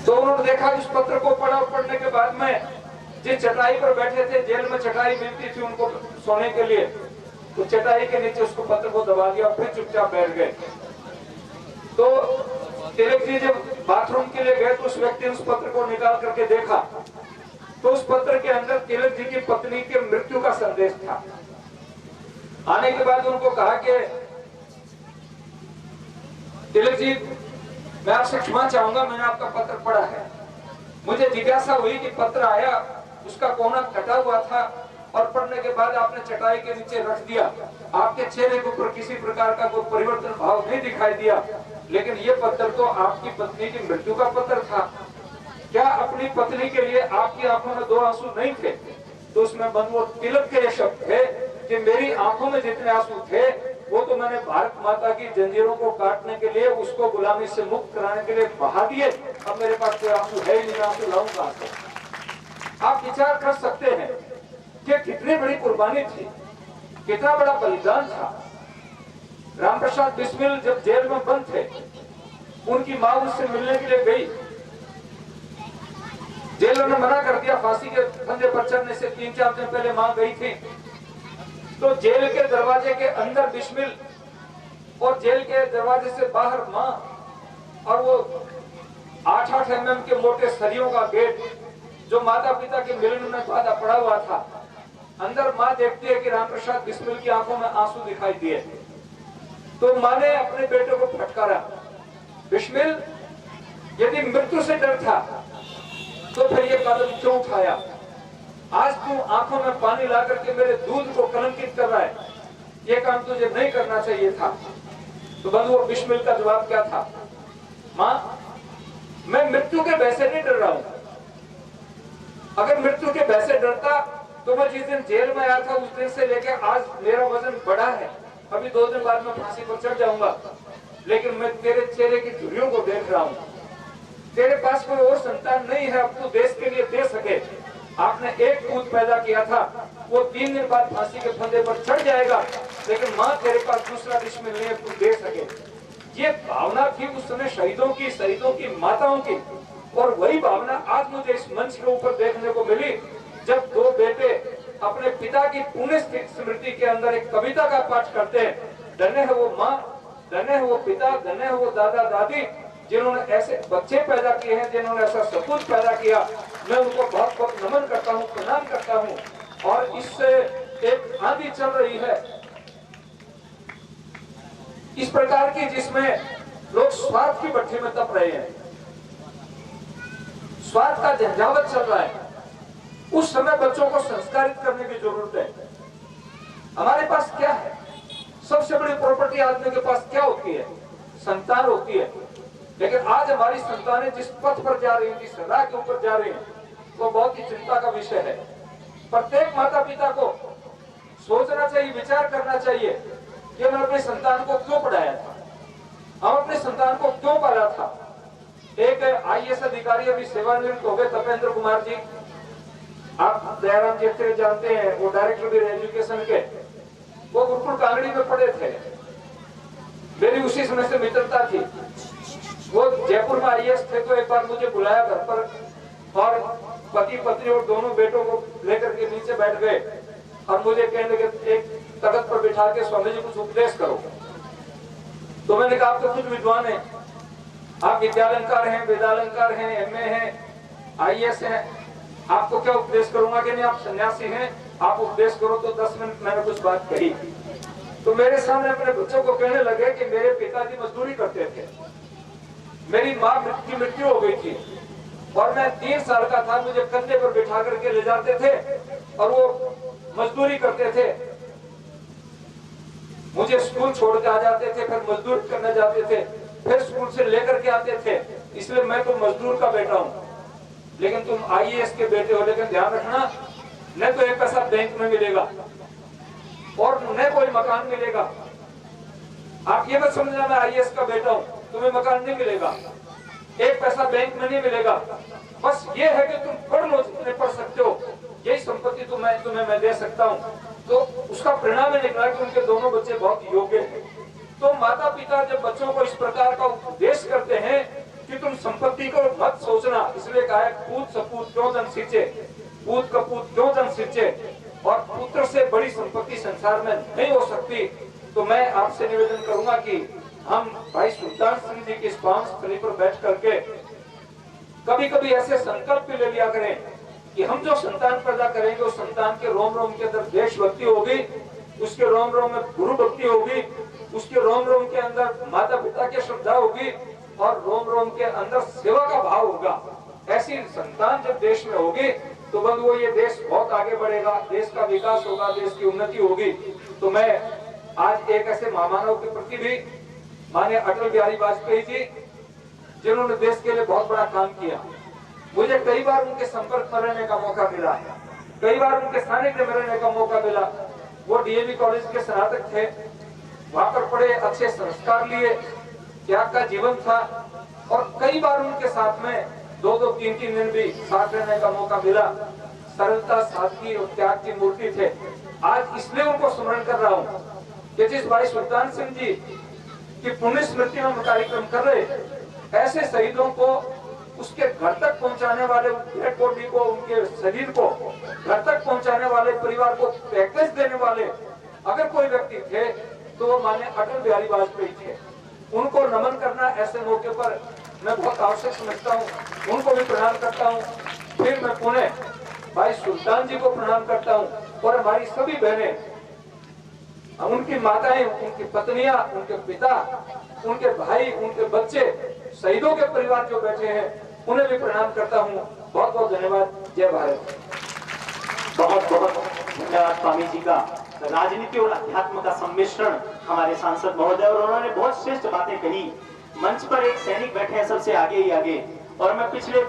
तो उन्होंने देखा उस पत्र को पढ़ा। पढ़ने के बाद में जिस चटाई पर बैठे थे, जेल में चटाई मिलती थी उनको सोने के लिए, तो चटाई के नीचे उसको पत्र को दबा दिया, फिर चुपचाप बैठ गए। तो तिलक जी जब बाथरूम के लिए गए तो उस व्यक्ति ने उस पत्र को निकाल करके देखा, तो उस पत्र के अंदर तिलक जी की पत्नी के मृत्यु का संदेश था। आने के बाद उनको कहा कि तिलक जी, मैं आपसे क्षमा चाहूंगा, मैंने आपका पत्र पढ़ा है। मुझे जिज्ञासा हुई कि पत्र आया, उसका कोना कटा हुआ था और पढ़ने के बाद आपने चटाई के नीचे रख दिया। आपके चेहरे के ऊपर किसी प्रकार का कोई परिवर्तन भाव नहीं दिखाई दिया, लेकिन ये पत्र तो आपकी पत्नी की मृत्यु का पत्र था। क्या अपनी पत्नी के लिए आपकी आंखों में 2 आंसू नहीं थे? तो उसमें वो तिलक के शब्द थे कि मेरी आंखों में जितने आंसू थे वो तो मैंने भारत माता की जंजीरों को काटने के लिए, उसको गुलामी से मुक्त कराने के लिए बहा दिए। अब मेरे पास कोई आंसू है ही नहीं, आंसू लाऊं कहां से? आप विचार कर सकते हैं कि कितनी बड़ी कुर्बानी थी, कितना बड़ा बलिदान था। राम प्रसाद बिस्मिल जब जेल में बंद थे, उनकी मां उससे मिलने के लिए गई। जेलर ने मना कर दिया, फांसी के फंदे पर चढ़ने से 3-4 दिन पहले मां गई थी। तो जेल के दरवाजे के अंदर बिस्मिल और जेल के दरवाजे से बाहर मां, और वो 8-8 mm के मोटे सरियों का गेट जो माता पिता के मिलन में बाधा पड़ा हुआ था। अंदर मां देखती है कि राम प्रसाद बिस्मिल की आंखों में आंसू दिखाई दिए। तो मां ने अपने बेटे को फटकारा, बिस्मिल, यदि मृत्यु से डर था तो फिर ये कदम क्यों उठाया? आज तू आंखों में पानी ला करके मेरे दूध को कलंकित कर रहा है, ये काम तुझे नहीं करना चाहिए था। तो बंधुओं, बिस्मिल का जवाब क्या था? मां, मैं मृत्यु के भय से नहीं डर रहा हूं। अगर मृत्यु के भय से डरता तो मैं जिस दिन जेल में आया था उस दिन से लेकर आज मेरा वजन बढ़ा है। अभी 2 दिन बाद मैं फांसी पर चढ़ जाऊंगा, लेकिन मैं तेरे चेहरे की झुर्रियों को देख रहा हूं। तेरे पास कोई और संतान नहीं है, अब तू देश के लिए दे सके। आपने एक पूत पैदा किया था, वो 3 दिन बाद फांसी के फंदे पर चढ़ जाएगा, लेकिन मां तेरे पास दूसरा बिस्मिल नहीं है, तू दे सके। ये भावना थी उस समय शहीदों की माताओं की, और वही भावना आज मुझे इस मंच के ऊपर देखने को मिली, जब 2 बेटे अपने पिता की पुण्य स्मृति के अंदर एक कविता का पाठ करते हैं। धन्य है वो माँ, धन्य है वो पिता, धन्य है वो दादा दादी, जिन्होंने ऐसे बच्चे पैदा किए हैं, जिन्होंने ऐसा सपूत पैदा किया। मैं उनको बहुत बहुत नमन करता हूँ, प्रणाम करता हूँ। और इससे एक आंधी चल रही है इस प्रकार की, जिसमें लोग स्वार्थ की भट्टी में तप रहे हैं, स्वार्थ का झंझावत चल रहा है। उस समय बच्चों को संस्कारित करने की जरूरत है। हमारे पास क्या है? सबसे बड़ी प्रॉपर्टी आदमी के पास क्या होती है? संतान होती है। लेकिन आज हमारी संतानें जिस पथ पर जा रही है, जिस राह के ऊपर जा रही है, वो बहुत ही चिंता का विषय है। प्रत्येक माता पिता को सोचना चाहिए, विचार करना चाहिए कि मैं अपने संतान को क्यों पढ़ाया था, हम अपने संतान को क्यों पाला था। एक IAS अधिकारी अभी सेवानिवृत्त हो गए, तपेंद्र कुमार जी, आप दयाराम जी जानते हैं, वो डायरेक्टर भी एजुकेशन के, वो गुरुकुल कांगड़ी में पढ़े थे। मेरी उसी समय से मित्रता थी। वो जयपुर में IAS थे, तो एक बार मुझे बुलाया घर पर, और पति पत्नी और दोनों बेटों को लेकर के नीचे बैठ गए और मुझे कहने लगे, एक तख्त पर बिठा के स्वामी जी कुछ उपदेश करो। तो मैंने कहा, आप तो खुद विद्वान हैं, आप विद्यालंकार हैं, वेदालंकार हैं, MA हैं, IAS हैं, आपको क्या उपदेश करूंगा कि नहीं, आप सन्यासी हैं, आप उपदेश करो। तो 10 मिनट मैंने कुछ बात कही, तो मेरे सामने अपने बच्चों को कहने लगे कि मेरे पिताजी मजदूरी करते थे, मेरी माँ की मृत्यु हो गई थी, और मैं 3 साल का था, मुझे कंधे पर बिठा करके ले जाते थे और वो मजदूरी करते थे। मुझे स्कूल छोड़ के आ जाते थे, फिर मजदूर करने जाते थे, फिर स्कूल से लेकर के आते थे। इसलिए मैं तो मजदूर का बेटा हूँ, लेकिन तुम आईएएस के बेटे हो। लेकिन ध्यान रखना, न तो एक पैसा बैंक में मिलेगा और न कोई मकान मिलेगा। आप ये मत समझना मैं आईएएस का बेटा हूँ, तुम्हें मकान नहीं मिलेगा, एक पैसा बैंक में नहीं मिलेगा। बस ये है कि तुम पढ़ लो, जितने पढ़ सकते हो, यही संपत्ति तुम्हें मैं दे सकता हूँ। तो उसका परिणाम निकला कि उनके दोनों बच्चे बहुत योग्य हैं। तो माता पिता जब बच्चों को इस प्रकार का उपदेश करते हैं कि तुम संपत्ति को मत सोचना, इसलिए कहा है पूत सपूत क्यों धन सिंचे, पूत कपूत क्यों धन सिंचे, और पुत्र से बड़ी संपत्ति संसार में नहीं हो सकती। तो मैं आपसे निवेदन करूंगा कि हम भाई सुल्तान सिंह जी की स्थली पर बैठ करके कभी कभी ऐसे संकल्प भी ले लिया करें कि हम जो संतान पैदा करेंगे उस संतान के रोम रोम के अंदर देशभक्ति होगी, उसके रोम रोम में गुरु भक्ति होगी, उसके रोम रोम के अंदर माता पिता की श्रद्धा होगी और रोम रोम के अंदर सेवा का भाव होगा। ऐसी संतान जब देश में होगी तो बंधुओं ये देश बहुत आगे बढ़ेगा, देश का विकास होगा, देश की उन्नति होगी। तो मैं आज एक ऐसे महामानव के प्रति भी, माननीय अटल बिहारी वाजपेयी जी, जिन्होंने देश के लिए बहुत बड़ा काम किया, मुझे कई बार उनके संपर्क में रहने का मौका मिला, कई बार उनके सानिध्य में रहने का मौका मिला। वो डीएवी कॉलेज के स्नातक थे, वहां पर पढ़े, अच्छे संस्कार लिए, त्याग का जीवन था, और कई बार उनके साथ में 2-2, 3-3 दिन भी साथ रहने का मौका मिला। सरलता, सादगी और त्याग की मूर्ति थे। आज इसलिए उनको स्मरण कर रहा हूँ कि जिस भाई सुल्तान सिंह जी की पुण्य स्मृति में हम कार्यक्रम कर रहे, ऐसे शहीदों को उसके घर तक पहुंचाने वाले, डेड बॉडी को, उनके शरीर को घर तक पहुंचाने वाले, परिवार को पैकेज देने वाले अगर कोई व्यक्ति थे तो वो माननीय अटल बिहारी वाजपेयी थे। उनको नमन करना ऐसे मौके पर मैं बहुत आवश्यक समझता हूँ, उनको भी प्रणाम करता हूँ। फिर मैं पुणे भाई सुल्तान जी को प्रणाम करता हूँ, और हमारी सभी बहनें, उनकी माताएं, उनकी पत्नियां, उनके पिता, उनके भाई, उनके बच्चे, शहीदों के परिवार जो बैठे हैं, उन्हें भी प्रणाम करता हूँ। बहुत बहुत धन्यवाद। जय भारत। बहुत बहुत धन्यवाद स्वामी जी का। राजनीति और अध्यात्म का सम्मिश्रण हमारे सांसद महोदय, और उन्होंने बहुत श्रेष्ठ बातें कही। मंच पर एक सैनिक बैठे हैं सबसे आगे ही आगे, और मैं पिछले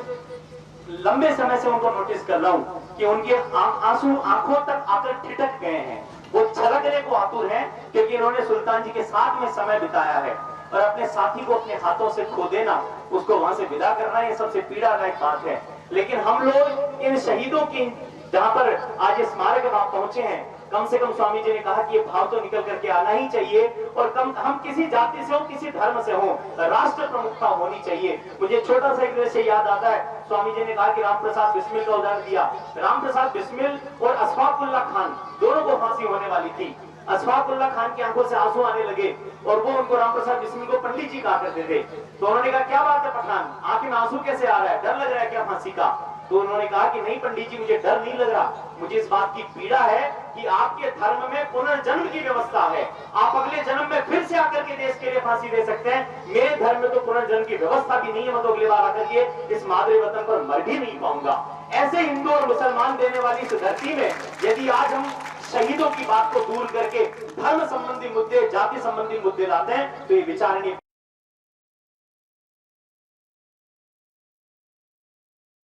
लंबे समय से उनको नोटिस कर रहा हूँ कि उनके आंसू आंखों तक आकर ठिठक गए हैं। वो छलकने को आतुर हैं, क्योंकि इन्होंने सुल्तान जी के साथ में समय बिताया है, और अपने साथी को अपने हाथों से खो देना, उसको वहां से विदा करना, ये सबसे पीड़ादायक बात है। लेकिन हम लोग इन शहीदों की, जहां पर आज स्मारक वहां पहुंचे हैं, कम से कम स्वामी जी ने कहा कि ये भाव तो निकल करके आना ही चाहिए, और कम हम किसी जाति से हो, किसी धर्म से हो, राष्ट्र प्रमुखता होनी चाहिए। मुझे छोटा सा एक दृश्य याद आता है। स्वामी जी ने कहा कि राम प्रसाद बिस्मिल का उदाहरण दिया। राम प्रसाद बिस्मिल और अशफाकुल्लाह खान दोनों को फांसी होने वाली थी। अशफाकुल्लाह खान की आंखों से आंसू आने लगे, और वो उनको राम प्रसाद बिस्मिल को पंडित जी कहा करते थे। तो उन्होंने कहा क्या बात है पठान, आंख में आंसू कैसे आ रहा है, डर लग रहा है क्या फांसी का? तो उन्होंने कहा कि नहीं पंडित जी, मुझे डर नहीं लग रहा, मुझे इस बात की पीड़ा है कि आपके धर्म में पुनर्जन्म की व्यवस्था है, आप अगले जन्म में फिर से आकर के देश के लिए फांसी दे सकते हैं। मेरे धर्म में तो पुनर्जन्म की व्यवस्था भी नहीं है, मैं तो अगली बार आकर के इस मादरे वतन पर मर भी नहीं पाऊंगा। ऐसे हिंदू और मुसलमान देने वाली इस धरती में यदि आज हम शहीदों की बात को दूर करके धर्म संबंधी मुद्दे, जाति संबंधी मुद्दे लाते हैं, तो ये विचारणीय